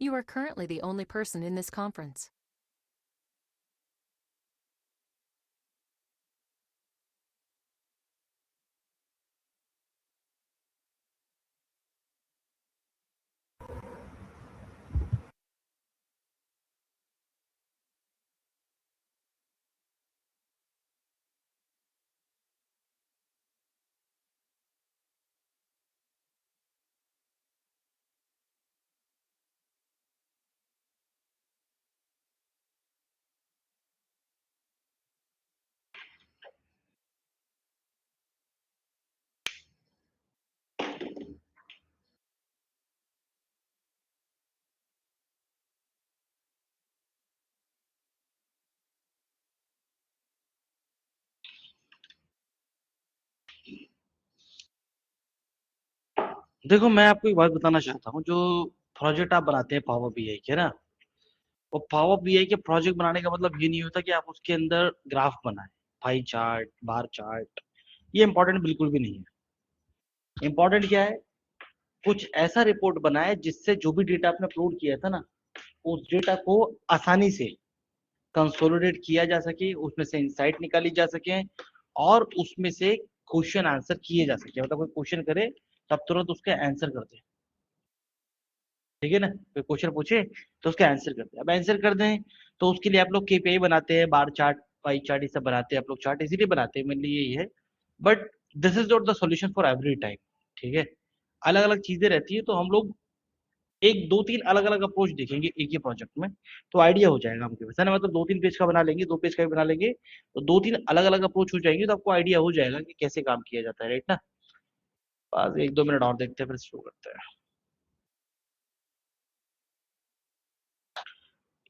You are currently the only person in this conference. देखो, मैं आपको एक बात बताना चाहता हूँ। जो प्रोजेक्ट आप बनाते हैं पावर बीआई के ना, वो पावर बीआई के प्रोजेक्ट बनाने का मतलब ये नहीं होता कि आप उसके अंदर ग्राफ बनाएं, पाई चार्ट, बार चार्ट। ये इंपॉर्टेंट बिल्कुल भी नहीं है। इंपॉर्टेंट क्या है? कुछ ऐसा रिपोर्ट बनाए जिससे जो भी डेटा आपने अपलोड किया था ना, उस डेटा को आसानी से कंसोलिडेट किया जा सके, उसमें से इंसाइट निकाली जा सके और उसमें से क्वेश्चन आंसर किए जा सके। मतलब कोई क्वेश्चन करे तो आप तुरंत उसका आंसर कर दें। ठीक है ना? कोई क्वेश्चन पूछे तो उसका आंसर कर दें। अब आंसर कर दें तो उसके लिए आप लोग केपीआई बनाते हैं, बार चार्ट, पाई चार्ट, ये सब बनाते हैं। आप लोग चार्ट इसीलिए बनाते हैं, मेनली यही है। But this is not the solution for every time. ठीक है? अलग अलग चीजें रहती है, तो हम लोग एक दो तीन अलग अलग अप्रोच देखेंगे एक ही प्रोजेक्ट में, तो आइडिया हो जाएगा हमके पास, है ना? मतलब दो तीन पेज का बना लेंगे, दो पेज का भी बना लेंगे, तो दो तीन अलग अलग अप्रोच हो जाएंगे, तो आपको आइडिया हो जाएगा कि कैसे काम किया जाता है। राइट ना? बस एक दो मिनट और देखते हैं, फिर शुरू करते हैं।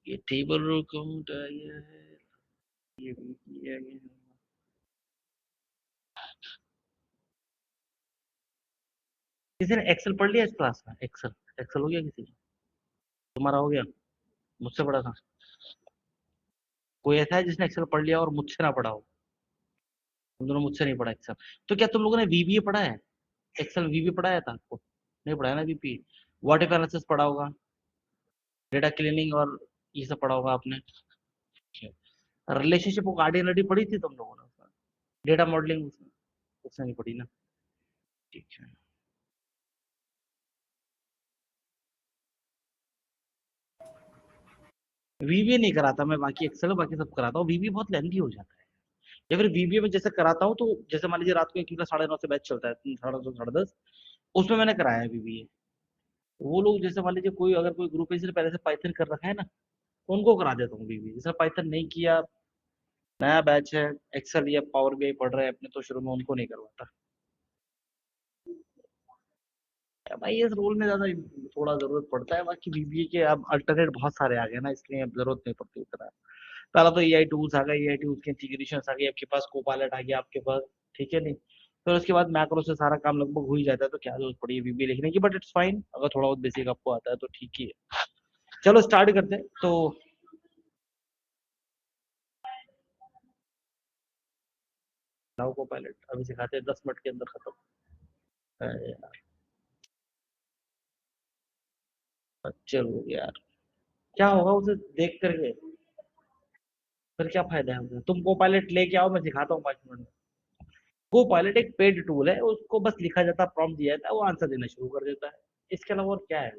ये टेबल रो काउंट आया है, ये भी किया गया। किसी ने एक्सेल पढ़ लिया इस क्लास में? एक्सेल एक्सेल हो गया किसी का? तुम्हारा हो गया? मुझसे पढ़ा था? कोई ऐसा है जिसने एक्सेल पढ़ लिया और मुझसे ना पढ़ा हो? तुम दोनों मुझसे नहीं पढ़ा एक्सेल? तो क्या तुम लोगों ने वीबीए पढ़ा है? एक्सेल वीबीए पढ़ाया था आपको? नहीं पढ़ाया ना वीबीए। व्हाट इफ एनालिसिस पढ़ा होगा, डेटा क्लीनिंग और ये सब पढ़ा होगा आपने। रिलेशनशिप को कार्डिनलिटी पढ़ी थी तुम लोगों ने उसमें? डेटा मॉडलिंग उसमें? उसने नहीं पढ़ी ना? ठीक है। वीबीए नहीं कराता मैं, बाकी एक्सेल बाकी सब कराता हूँ। वीबीए बहुत लेंथी हो जाता है। या फिर वीबीए में जैसे कराता हूँ, तो जैसे मान लीजिए रात को एक 9:30 से बैच चलता है, 9:30 10:30, उसमें मैंने कराया है वीबीए। वो लोग जैसे मान लीजिए कोई अगर कोई ग्रुप है जिसने पहले से पाइथन कर रखा है ना, तो उनको करा देता हूँ वीबीए। जिसने पाइथन नहीं किया, नया बैच है, एक्सेल या पावर बीआई पढ़ रहे हैं अपने, तो शुरू में उनको नहीं करवाता। भाई इस रोल में ज्यादा थोड़ा जरूरत पड़ता है, बाकी बीबीए के अब अल्टरनेट बहुत सारे आ गए ना, इसलिए अब जरूरत नहीं पड़ती उतना। पहला तो एआई टूल्स आ गए, एआई टूल्स के इंटीग्रेशन आ गए, आपके पास कोपायलट आ गया आपके पास। ठीक है नहीं? फिर उसके बाद मैक्रो से सारा काम लगभग हो ही जाता है, तो क्या जरूरत पड़ी है बीबीए लिखने की? बट इट्स फाइन, अगर थोड़ा बहुत बेसिक आपको आता है तो ठीक ही है। चलो स्टार्ट करते हैं। तो लाओ कोपायलट अभी सिखाते हैं, 10 मिनट के अंदर खत्म। अरे यार, चलो यार, क्या होगा उसे देख करके? फिर क्या फायदा है उसे? तुम कोपायलट लेके आओ, मैं सिखाता हूँ 5 मिनट में। को पायलट एक पेड टूल है, उसको बस लिखा जाता है, प्रॉम्प्ट दिया जाता है, वो आंसर देना शुरू कर देता है। इसके अलावा और क्या है?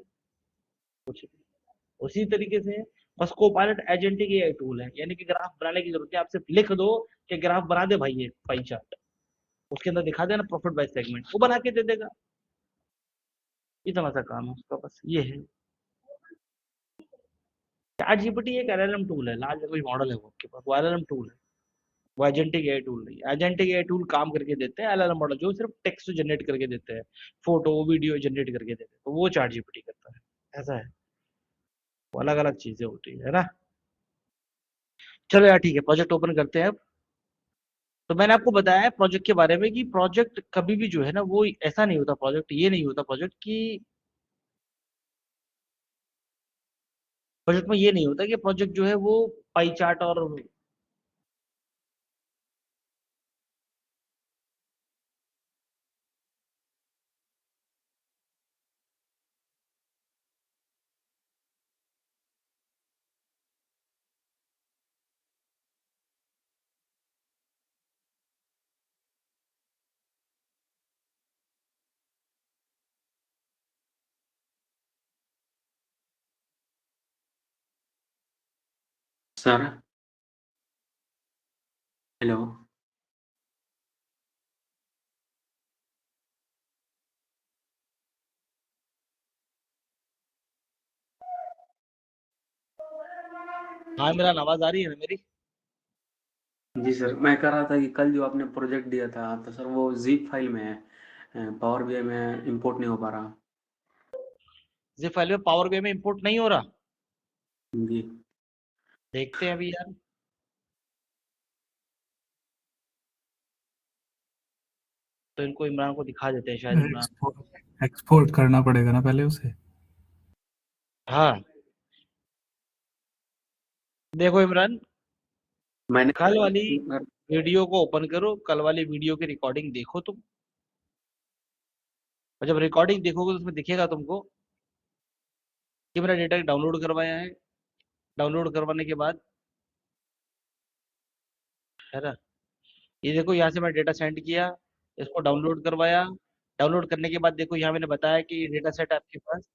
कुछ नहीं। उसी तरीके से बस को पायलट एजेंटिक एआई टूल है, यानी कि ग्राफ बनाने की जरूरत है, आप सिर्फ लिख दो कि ग्राफ बना दे भाई, ये पाई चार्ट, उसके अंदर दिखा देना प्रॉफिट बाय सेगमेंट, वो बना के दे देगा। इतना सा काम है उसका, बस ये है। चैट जीपीटी एक एलएलएम टूल है, लार्ज लैंग्वेज मॉडल है वो आपके पास, वो एलएलएम टूल है। वो एजेंटिक एआई टूल नहीं है। एजेंटिक एआई टूल काम करके देते हैं, एलएलएम मॉडल जो सिर्फ टेक्स्ट जनरेट करके देते हैं, फोटो वीडियो जनरेट करके देते हैं, तो वो चैट जीपीटी करता है। ऐसा है, वो अलग अलग चीजें होती है ना? चलो यार ठीक है, प्रोजेक्ट ओपन करते हैं अब। तो मैंने आपको बताया है प्रोजेक्ट के बारे में कि प्रोजेक्ट कभी भी जो है ना, वो ऐसा नहीं होता, प्रोजेक्ट ये नहीं होता, प्रोजेक्ट में ये नहीं होता कि प्रोजेक्ट जो है वो पाई चार्ट और सर हेलो। हाँ इमरान, आवाज आ रही है ना मेरी? जी सर, मैं कह रहा था कि कल जो आपने प्रोजेक्ट दिया था तो सर वो ज़िप फाइल में है, पावर बीआई में इंपोर्ट नहीं हो पा रहा। जिप फाइल में पावर बीआई में इंपोर्ट नहीं हो रहा। जी देखते हैं अभी यार। तो इनको इमरान को दिखा देते हैं शायद। इमरान, एक्सपोर्ट करना पड़ेगा ना पहले उसे। हाँ देखो इमरान, मैंने कल वाली वीडियो को ओपन करो, कल वाली वीडियो की रिकॉर्डिंग देखो तुम। और जब रिकॉर्डिंग देखोगे तो उसमें दिखेगा तुमको कि मेरा डेटा डाउनलोड करवाया है। डाउनलोड करवाने के बाद, है ना, ये देखो यहाँ से मैं डेटा सेंड किया, इसको डाउनलोड करवाया। डाउनलोड करने के बाद देखो यहाँ मैंने बताया कि ये डेटा सेट आपके पास।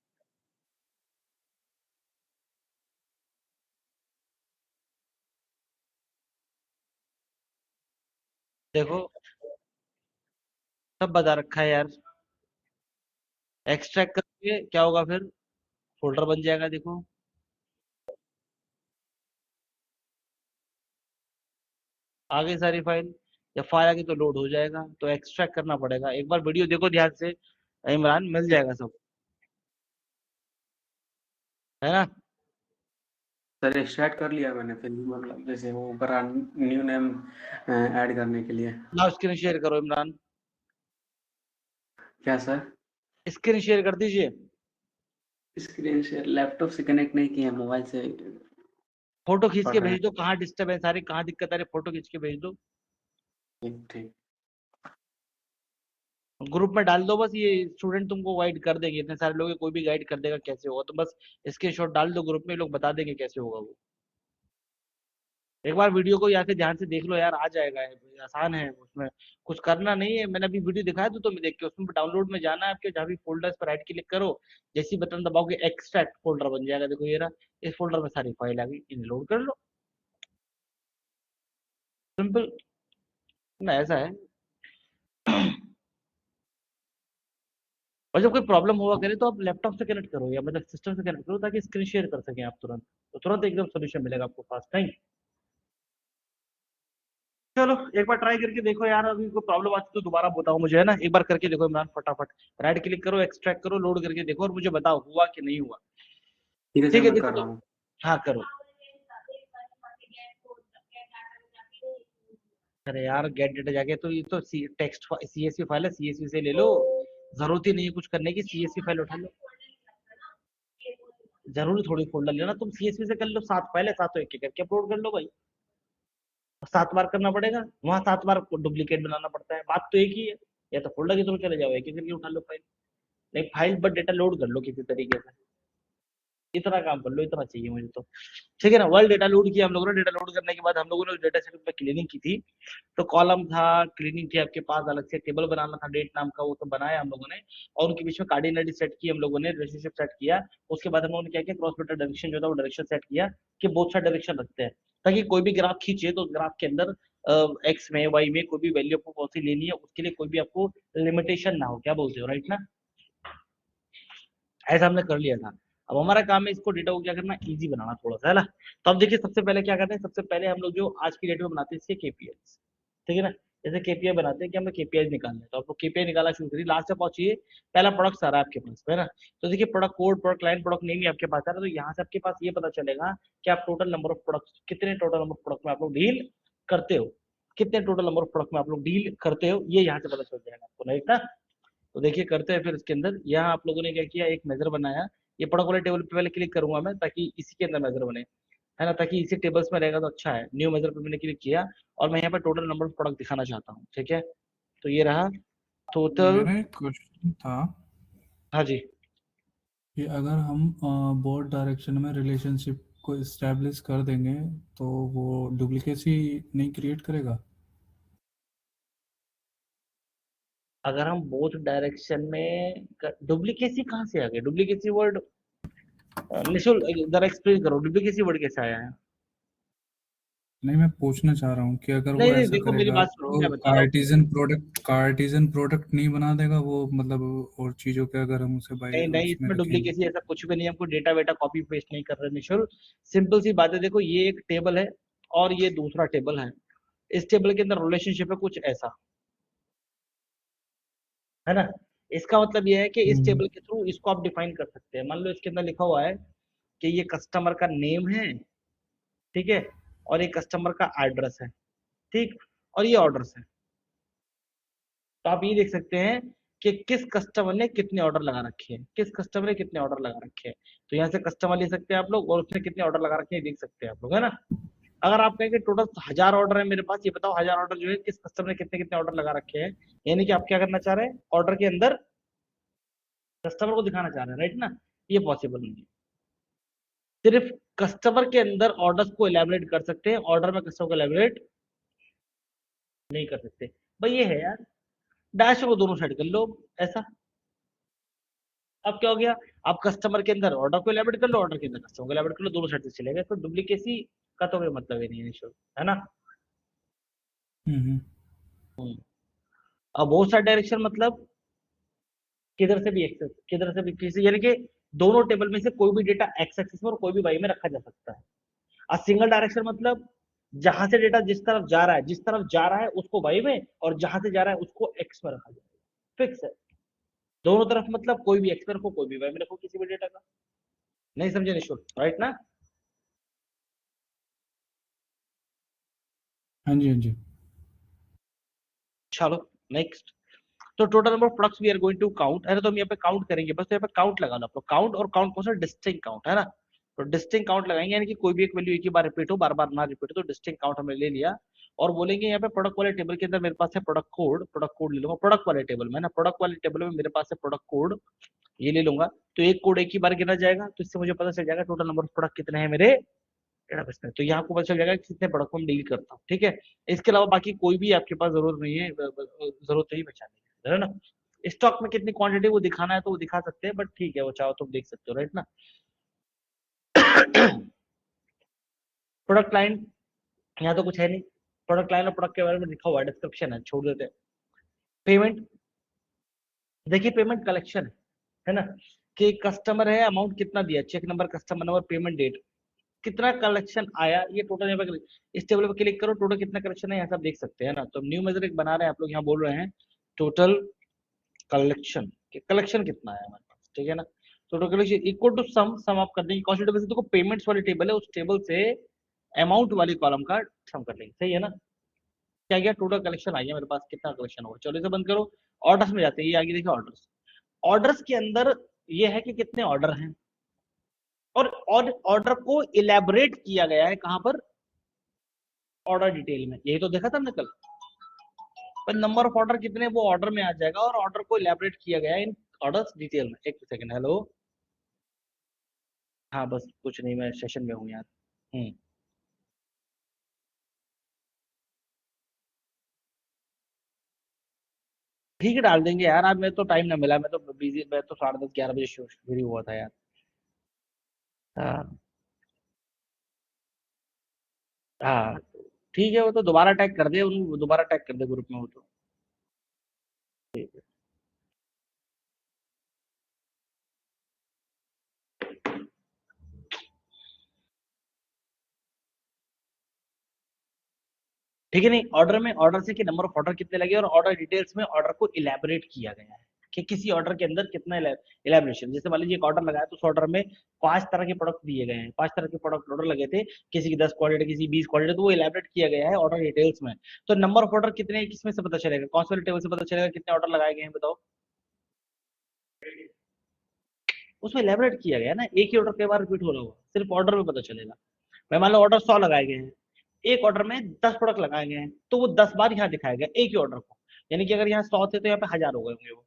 देखो सब बता रखा है यार। एक्सट्रैक्ट करके क्या होगा फिर? फोल्डर बन जाएगा देखो। आ गई सारी फाइल। जब फाइल आ गई तो लोड हो जाएगा, तो एक्सट्रैक्ट करना पड़ेगा। एक बार वीडियो देखो ध्यान से इमरान, मिल जाएगा सब, है ना। सर एक्सट्रैक्ट कर लिया मैंने, फिर भी मतलब जैसे वो ऊपर न्यू नेम ऐड करने के लिए। ना स्क्रीन शेयर करो इमरान, क्या सर? स्क्रीन शेयर कर दीजिए। स्क्रीन शेयर लैपटॉप से कनेक्ट नहीं किया, मोबाइल से फोटो खींच पढ़ के रहे हैं। भेज दो, कहाँ डिस्टर्ब है सारे, कहाँ दिक्कत आ रही है, फोटो खींच के भेज दो। ठीक ठीक। ग्रुप में डाल दो बस, ये स्टूडेंट तुमको गाइड कर देंगे, इतने सारे लोग हैं, कोई भी गाइड कर देगा कैसे होगा। तो बस स्क्रीनशॉट डाल दो ग्रुप में, ये लोग बता देंगे कैसे होगा वो। एक बार वीडियो को यहाँ से ध्यान से देख लो यार, आ जाएगा है, आसान है उसमें। कुछ करना नहीं है, मैंने अभी वीडियो दिखाया तो तुम्हें देख के, उसमें डाउनलोड में जाना है आपके, जहाँ भी फोल्डर्स पर राइट क्लिक करो, जैसे ही बटन दबाओगे एक्सट्रैक्ट फोल्डर बन जाएगा। देखो ये रहा, इस फोल्डर में सारी फाइल आ गई, इन्हें लोड कर लो। सिंपल ना, ऐसा है। और जब कोई प्रॉब्लम हुआ करे तो आप लैपटॉप से कनेक्ट करो या मतलब सिस्टम से कनेक्ट करो, ताकि स्क्रीन शेयर कर सकें आप तुरंत, तो तुरंत एकदम सोल्यूशन मिलेगा आपको फास्ट। नहीं, चलो एक बार ट्राई करके देखो यार, अभी कोई प्रॉब्लम आती तो दोबारा बताओ मुझे, है ना। एक बार करके देखो इमरान, फटाफट राइट क्लिक करो, एक्सट्रैक्ट करो, लोड करके देखो और मुझे बताओ हुआ कि नहीं हुआ। ठीक है सर, ठीक है मैं देखो कर तो, रहा हूँ। हाँ करो। अरे यार गेट डेटा जाके तो ये तो टेक्स्ट सीएसवी फाइल है, सीएसवी से ले लो। जरूरत ही नहीं है कुछ करने की, सीएसवी फाइल उठा लो। जरूरी थोड़ी फोल्डर लेना, तुम सीएसवी से कर लो, 7 फाइल है, सातों एक एक करके अपलोड कर लो भाई। 7 बार करना पड़ेगा वहां, 7 बार डुप्लीकेट बनाना पड़ता है, बात तो एक ही है। या तो फोल्डर की तरफ चले जाओ, एक एक करके उठा लो फाइल। नहीं, फाइल बट डेटा लोड कर लो किसी तरीके से। इतना काम कर लो, इतना चाहिए मुझे तो। ठीक है ना। वर्ल्ड डेटा लोड किया हम लोगों ने, डेटा लोड करने के बाद हम लोगों ने डेटा सेट पे क्लीनिंग की थी। तो कॉलम था, क्लीनिंग थी आपके पास, अलग से टेबल बनाना था डेट नाम का, वो तो बनाया हम लोगों ने। और उनके बीच में कार्डिनली सेट की हम लोगों ने, रिलेशनशिप सेट किया। उसके बाद हम लोगों ने क्या किया, क्रॉस मेथड डायरेक्शन जो था वो डायरेक्शन सेट किया, कि बोथ साइड डायरेक्शन रखते हैं, ताकि कोई भी ग्राफ खींचे तो ग्राफ के अंदर एक्स में वाई में कोई भी वैल्यू आपको कौन सी लेनी है, उसके लिए कोई भी आपको लिमिटेशन ना हो। क्या बोलते हो, राइट ना। ऐसा हमने कर लिया था। अब हमारा काम है इसको डेटा को क्या करना, इजी बनाना थोड़ा सा, है ना। तो अब देखिए सबसे पहले क्या करते हैं, सबसे पहले हम लोग जो आज की डेट में बनाते हैं इसके केपीआई। ठीक है ना। जैसे केपीआई बनाते हैं कि हमें केपीआई निकालना है, तो आपको केपीआई निकालना शुरू करिए, लास्ट तक पहुंचिए। पहला प्रोडक्ट सारा आपके पास, है ना। तो देखिए product code, product line, product name ही आपके पास आ रहा है, तो यहाँ से आपके पास ये पता चलेगा कि आप टोटल नंबर ऑफ प्रोडक्ट, कितने टोटल नंबर ऑफ प्रोडक्ट में आप लोग डील करते हो, कितने टोटल नंबर ऑफ प्रोडक्ट में आप लोग डील करते हो, ये यहाँ से पता चल जाएगा आपको, राइट ना। तो देखिए करते हैं फिर इसके अंदर, यहाँ आप लोगों ने क्या किया, एक मेजर बनाया। ये प्रोडक्ट वाले टेबल पे पहले क्लिक करूंगा मैं, ताकि इसी के अंदर मेजर बने, है ना, ताकि इसी टेबल्स में रहेगा तो अच्छा है। न्यू मेजर पे मैंने क्लिक किया और मैं यहाँ पे टोटल नंबर ऑफ प्रोडक्ट दिखाना चाहता हूँ। ठीक है, तो ये रहा टोटल। मेरा एक क्वेश्चन था हाँ जी। कि अगर हम बोर्ड डायरेक्शन में रिलेशनशिप को इस्टेब्लिश कर देंगे तो वो डुप्लीकेसी नहीं क्रिएट करेगा? अगर हम बोथ डायरेक्शन में, डुप्लीकेसी कहाँ से आ गया, डुप्लीकेसी वर्ड निशुल्क जरा एक्सप्लेन करो, डुप्लीकेसी वर्ड कैसे आया है। नहीं, मैं पूछना चाह रहा हूँ कि अगर नहीं वो नहीं ऐसा देखो मेरी करेगा बात सुनो, क्या तो बता रहा हूँ। कार्टिजन प्रोडक्ट नहीं बना देगा वो, मतलब और चीजों के अगर हम उसे नहीं नहीं उसमें इसमें रखेंगे। डुप्लीकेसी ऐसा कुछ भी नहीं है, हमको डेटा वेटा कॉपी पेस्ट नहीं कर रहे निशुल्क। सिंपल सी बात है, देखो ये एक टेबल है और ये दूसरा टेबल है। इस टेबल के अंदर रिलेशनशिप है कुछ ऐसा, है ना। इसका मतलब ये है कि इस हम्म टेबल के थ्रू इसको आप डिफाइन कर सकते हैं। मान लो इसके अंदर लिखा हुआ है कि ये कस्टमर का नेम है, ठीक है, और ये कस्टमर का एड्रेस है, ठीक, और ये ऑर्डर्स है। तो आप ये देख सकते हैं कि किस कस्टमर ने कितने ऑर्डर लगा रखे हैं, किस कस्टमर ने कितने ऑर्डर लगा रखे हैं। तो यहाँ से कस्टमर ले सकते हैं आप लोग, और उसने कितने ऑर्डर लगा रखे हैं देख सकते हैं आप लोग, है ना। अगर आप कहेंगे टोटल 1000 ऑर्डर है मेरे पास, ये बताओ 1000 ऑर्डर जो है किस कस्टमर ने कितने कितने ऑर्डर लगा रखे हैं। यानी कि आप क्या करना चाह रहे हैं, ऑर्डर के अंदर कस्टमर को दिखाना चाह रहे हैं, राइट ना। ये पॉसिबल नहीं है। सिर्फ कस्टमर के अंदर ऑर्डर्स को एलैबोरेट कर सकते हैं, ऑर्डर में कस्टमर को एलैबोरेट नहीं कर सकते। भाई ये है यार, डैश को दोनों साइड कर लो ऐसा। अब क्या हो गया, आप कस्टमर के अंदर ऑर्डर को एलैबोरेट कर लो, ऑर्डर के अंदर कस्टमर को एलैबोरेट कर लो, दोनों साइड से चलेगा। तो डुप्लीकेसी का तो कोई मतलब ही नहीं है निशुल्क, है ना। हम्म हम्म। अब बहुत सारे डायरेक्शन मतलब किधर से भी एक्सेस, किधर से भी किसी, यानी कि दोनों टेबल में से कोई भी डेटा एक्स एक्सिस में और कोई भी वाई में रखा जा सकता है। और सिंगल डायरेक्शन मतलब जहां से डेटा जिस तरफ जा रहा है, जिस तरफ जा रहा है उसको वाई में, और जहां से जा रहा है उसको एक्स में रखा जाएगा, फिक्स है। दोनों तरफ मतलब कोई भी एक्स में रखो, कोई भी वाई में रखो किसी भी डेटा का। नहीं समझे निशुल्क, राइट ना। हाँ जी, हाँ जी। चलो नेक्स्ट। तो total number of products we are going to count, है ना। तो हम यहाँ पे काउंट करेंगे बस, तो यहाँ पे काउंट लगा लो आप लोग, काउंट। और काउंट कौन सा, डिस्टिंक्ट काउंट, है ना। तो डिस्टिंक्ट काउंट लगाएंगे, यानी कि कोई भी एक वैल्यू एक ही बार रिपीट हो, बार बार ना रिपीट हो। तो डिस्टिंक्ट काउंट हमने ले लिया। और बोलेंगे यहाँ पे प्रोडक्ट वाले टेबल के अंदर मेरे पास है प्रोडक्ट कोड, प्रोडक्ट कोड ले लूंगा प्रोडक्ट वाले टेबल में ना, प्रोडक्ट वाले टेबल में मेरे पास है प्रोडक्ट कोड, ये ले लूंगा। तो एक कोड एक ही बार गिना जाएगा, तो इससे मुझे पता चल जाएगा टोटल नंबर ऑफ प्रोडक्ट कितने हैं मेरे डेटाबेस में। तो यहाँ आपको पता चल जाएगा कि कितने प्रोडक्ट को मैं डील करता हूँ, ठीक है। इसके अलावा बाकी कोई भी आपके पास जरूरत नहीं है, जरूरत नहीं बचाने की, है ना। स्टॉक में कितनी क्वांटिटी वो दिखाना है तो वो दिखा सकते हैं, बट ठीक है वो चाहो तो देख सकते हो, राइट ना। प्रोडक्ट लाइन, यहाँ तो कुछ है नहीं। प्रोडक्ट लाइन और प्रोडक्ट के बारे में लिखा हुआ है, डिस्क्रिप्शन है, छोड़ देते हैं। पेमेंट, देखिए पेमेंट कलेक्शन है ना, कि कस्टमर है, अमाउंट कितना दिया, cheque number, customer number, payment date, कितना कलेक्शन आया, ये टोटल यहाँ पे इस टेबल पे क्लिक करो, टोटल कितना कलेक्शन है यहाँ से आप देख सकते हैं ना। तो न्यू मेजर एक बना रहे हैं आप लोग, यहाँ बोल रहे हैं टोटल कलेक्शन, कलेक्शन कितना है हमारे पास, ठीक है ना। Total collection equal to some, सम आप कर देंगे कौन सी टेबल से, देखो पेमेंट्स वाली टेबल है, उस टेबल से अमाउंट वाली कॉलम का सम कर लेंगे, सही है ना। क्या गया, टोटल कलेक्शन आ गया मेरे पास, कितना कलेक्शन होगा। चलो इसे बंद करो। ऑर्डर्स में जाते हैं, ये आगे देखिए ऑर्डर्स। ऑर्डर्स के अंदर ये है कि कितने ऑर्डर हैं, और ऑर्डर को इलेबोरेट किया गया है कहां पर, ऑर्डर डिटेल में। यही तो देखा था हमने कल। पर नंबर ऑफ ऑर्डर कितने वो ऑर्डर में आ जाएगा, और ऑर्डर को इलेबोरेट किया गया है इन ऑर्डर्स डिटेल में। एक सेकंड, हेलो, हाँ बस कुछ नहीं, मैं सेशन में हूँ यार। हम्म, ठीक है डाल देंगे यार, आज मैं तो टाइम ना मिला, मैं तो बिजी, मैं तो 10:30 11 बजे फ्री हुआ था यार। हाँ हाँ, ठीक है, वो तो दोबारा टैग कर दे, उन दोबारा टैग कर दे ग्रुप में वो तो। ठीक है, ठीक है। नहीं ऑर्डर में, ऑर्डर से कि नंबर ऑफ ऑर्डर कितने लगे, और ऑर्डर डिटेल्स में ऑर्डर को इलेबोरेट किया गया है कि किसी ऑर्डर के अंदर कितना इलेबोरेशन। जैसे मान लीजिए एक ऑर्डर लगाया, तो उस ऑर्डर में 5 तरह के प्रोडक्ट दिए गए हैं, 5 तरह के प्रोडक्ट ऑर्डर लगे थे, किसी की 10 क्वालिटी, किसी 20 क्वालिटी, तो वो इलेबोरेट किया गया है ऑर्डर डिटेल्स में। तो नंबर ऑफ ऑर्डर कितने हैं, किसमें से पता चलेगा, कौन से टेबल से पता चलेगा कितने ऑर्डर लगाए गए हैं, बताओ। उसमें इलेबोरेट किया गया है ना, एक ही ऑर्डर कई बार रिपीट हो रहा होगा, सिर्फ ऑर्डर में पता चलेगा। मैं मान लो ऑर्डर 100 लगाए गए हैं, एक ऑर्डर में 10 प्रोडक्ट लगाए गए हैं, तो वो 10 बार यहाँ दिखाया गया एक ही ऑर्डर को। यानी कि अगर यहाँ 100 थे तो यहाँ पे 1000 हो गए होंगे वो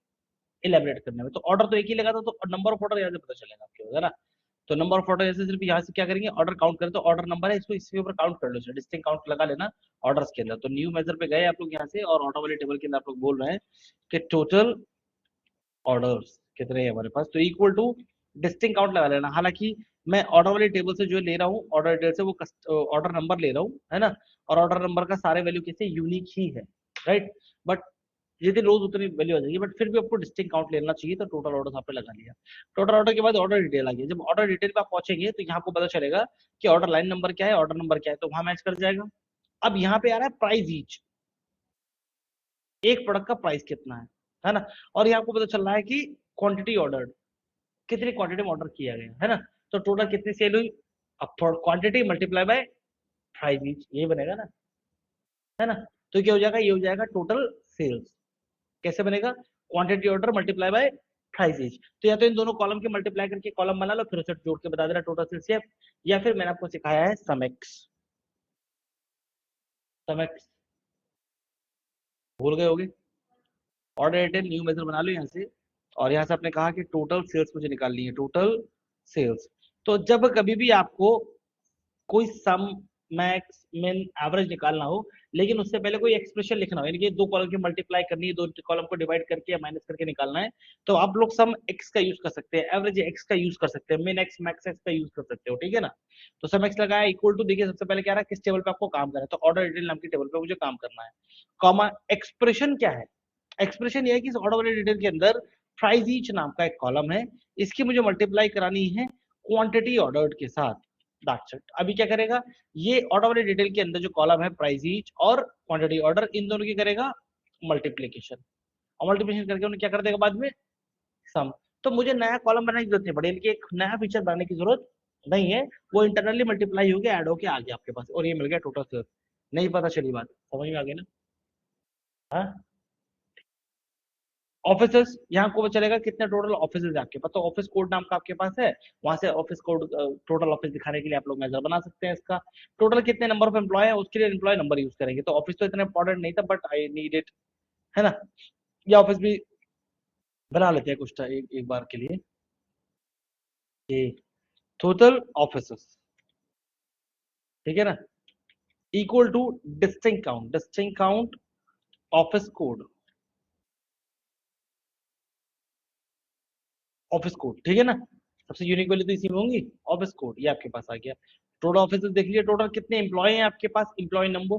इलेबरेट करने में। तो ऑर्डर तो एक ही लगा था, तो नंबर ऑफ ऑर्डर यहाँ से पता चलेगा आपको, है ना। तो नंबर ऑफ ऑर्डर जैसे सिर्फ यहाँ से क्या करेंगे, ऑर्डर काउंट करें तो ऑर्डर नंबर है, इसको इसके ऊपर काउंट कर लो, डिस्टिंक्ट काउंट लगा लेना ऑर्डर्स के अंदर। तो न्यू मेजर पे गए आप लोग यहाँ से, और ऑर्डर वाले टेबल के अंदर आप लोग बोल रहे हैं कि टोटल ऑर्डर्स कितने हैं हमारे पास, तो इक्वल टू डिस्टिंक्ट काउंट लगा लेना। हालांकि मैं ऑर्डर वाली टेबल से जो ले रहा हूँ, ऑर्डर डिटेल से वो ऑर्डर नंबर ले रहा हूँ, है ना, और ऑर्डर नंबर का सारे वैल्यू कैसे यूनिक ही है, राइट। बट जितनी रोज उतनी वैल्यू आ जाएगी, बट फिर भी आपको डिस्टिंक्ट काउंट लेना चाहिए, तो टोटल ऑर्डर यहाँ पे लगा लिया। टोटल ऑर्डर के बाद ऑर्डर डिटेल आ गया। जब ऑर्डर डिटेल पे आप पहुंचेंगे तो यहाँ आपको पता चलेगा कि ऑर्डर लाइन नंबर क्या है, ऑर्डर नंबर क्या है, तो वहां मैच कर जाएगा। अब यहाँ पे आ रहा है प्राइस ईच, एक प्रोडक्ट का प्राइस कितना है ना, और यहाँ आपको पता चल रहा है कि क्वांटिटी ऑर्डर, कितनी क्वांटिटी में ऑर्डर किया गया है ना, तो टोटल कितनी सेल हुई। अब quantity multiply by price each, ये बनेगा ना, है ना, तो क्या हो जाएगा, ये हो जाएगा टोटल सेल्स। कैसे बनेगा, quantity order multiply by price each. तो या तो इन दोनों कॉलम के मल्टीप्लाई करके कॉलम बना लो, फिर उसे जोड़ के बता देना टोटल सेल्स, या फिर मैंने आपको सिखाया है समेक्स। समेक्स भूल गए होगे। ऑर्डर डिटेल न्यू मेजर बना लो यहाँ से, और यहाँ से आपने कहा कि टोटल सेल्स मुझे निकालनी है, टोटल सेल्स। तो जब कभी भी आपको कोई सम, मैक्स, मिन, एवरेज निकालना हो, लेकिन उससे पहले कोई एक्सप्रेशन लिखना हो, यानी कि दो कॉलम की मल्टीप्लाई करनी है, दो कॉलम को डिवाइड करके या माइनस करके निकालना है, तो आप लोग सम एक्स का यूज कर सकते हैं, एवरेज एक्स का यूज कर सकते हैं, मिन एक्स, मैक्स एक्स का यूज कर सकते हो, ठीक है ना। तो सम एक्स लगाया इक्वल टू, देखिए सबसे पहले क्या रहा, किस टेबल पे आपको काम करना है, तो ऑर्डर डिटेल नाम की टेबल पे मुझे काम करना है, कॉमा एक्सप्रेशन क्या है, एक्सप्रेशन ये है कि इस ऑर्डर वाले डिटेल के अंदर प्राइस ईच नाम का एक कॉलम है, इसकी मुझे मल्टीप्लाई करानी है क्वांटिटी ऑर्डर्ड के साथ, दैट्स इट। अभी क्या करेगा, ये ऑर्डर वाले डिटेल के अंदर जो कॉलम है प्राइस ईच और क्वांटिटी ऑर्डर, इन दोनों की करेगा मल्टीप्लीकेशन, और मल्टीप्लीकेशन करके उन्हें क्या कर देगा बाद में, सम। तो मुझे नया कॉलम बनाने की जरूरत नहीं पड़ी, इनकी एक नया फीचर बनाने की जरूरत नहीं है, वो इंटरनली मल्टीप्लाई हो गया, ऐड होके आ गया आपके पास, और ये मिल गया टोटल सेल्स। नहीं पता चली बात, समझ में आ गई ना। हाँ, ऑफिसेस, यहाँ को चलेगा कितने टोटल ऑफिसेज है आपके पास, तो ऑफिस कोड नाम का आपके पास है, वहां से ऑफिस कोड, टोटल ऑफिस दिखाने के लिए आप लोग मेजर बना सकते हैं इसका। टोटल कितने नंबर ऑफ एम्प्लॉय है, उसके लिए एम्प्लॉय नंबर यूज करेंगे, तो ऑफिस तो इतना इंपॉर्टेंट नहीं था, बट आई नीड इट, है ना। या ऑफिस भी बना लेते हैं कुछ एक बार के लिए, ये टोटल ऑफिसेस, ठीक है ना, equal to distinct count, distinct count office code, office code, ठीक है ना, सबसे यूनिक वैल्यू तो इसी में होंगी, ऑफिस कोड, ये आपके पास आ गया। टोटल ऑफिस देख लिया, टोटल कितने एम्प्लॉय हैं आपके पास, एम्प्लॉय नंबर,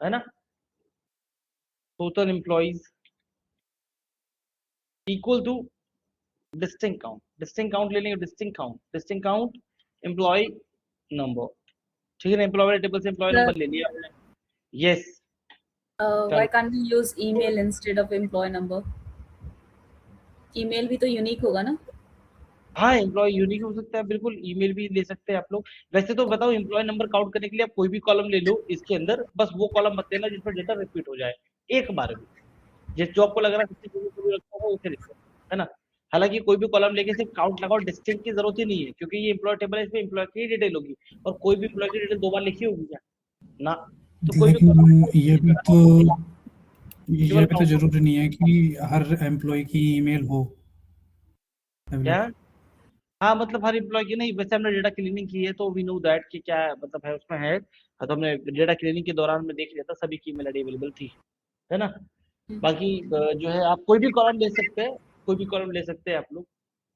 है ना, total employees equal to distinct count, distinct count ले लेंगे, distinct count, distinct count employee number, ठीक है ना, एम्प्लॉय टेबल से एम्प्लॉय Sir, नंबर ले लिया आपने। Yes, why can't we use email instead of employee number? email भी तो यूनिक होगा ना? हाँ एम्प्लॉय यूनिक हो सकता है, बिल्कुल ईमेल भी ले सकते हैं आप लोग। वैसे तो बताओ, एम्प्लॉय नंबर काउंट करने के लिए आप कोई भी कॉलम ले लो इसके अंदर, बस वो कॉलम मत लेना जिसमें डेटा रिपीट हो जाए एक बार में, जिस जो आपको लग रहा है सबसे जरूरी रखा होगा उसे लिखो, है ना। हालांकि कोई भी कॉलम लेके सिर्फ काउंट लगाओ, डिस्टिंक्ट की जरूरत ही नहीं है, क्योंकि ये एम्प्लॉय टेबल है, इसमें एम्प्लॉय की डिटेल होगी, और कोई भी एम्प्लॉय की डिटेल दो बार लिखी होगी क्या, ना। तो कोई भी लेकिन ये भी केवल तो जरूरी नहीं है कि हर एम्प्लॉय की ईमेल हो। क्या, हाँ मतलब हर एम्प्लॉय की नहीं, वैसे हमने डेटा क्लीनिंग की है तो वी नो दैट कि क्या मतलब है उसमें है, तो हमने डेटा क्लीनिंग के दौरान में देख लिया था, सभी की ईमेल आईडी अवेलेबल थी, है ना। बाकी जो है आप कोई भी कॉलम ले सकते हैं, कोई भी कॉलम ले सकते हैं आप लोग,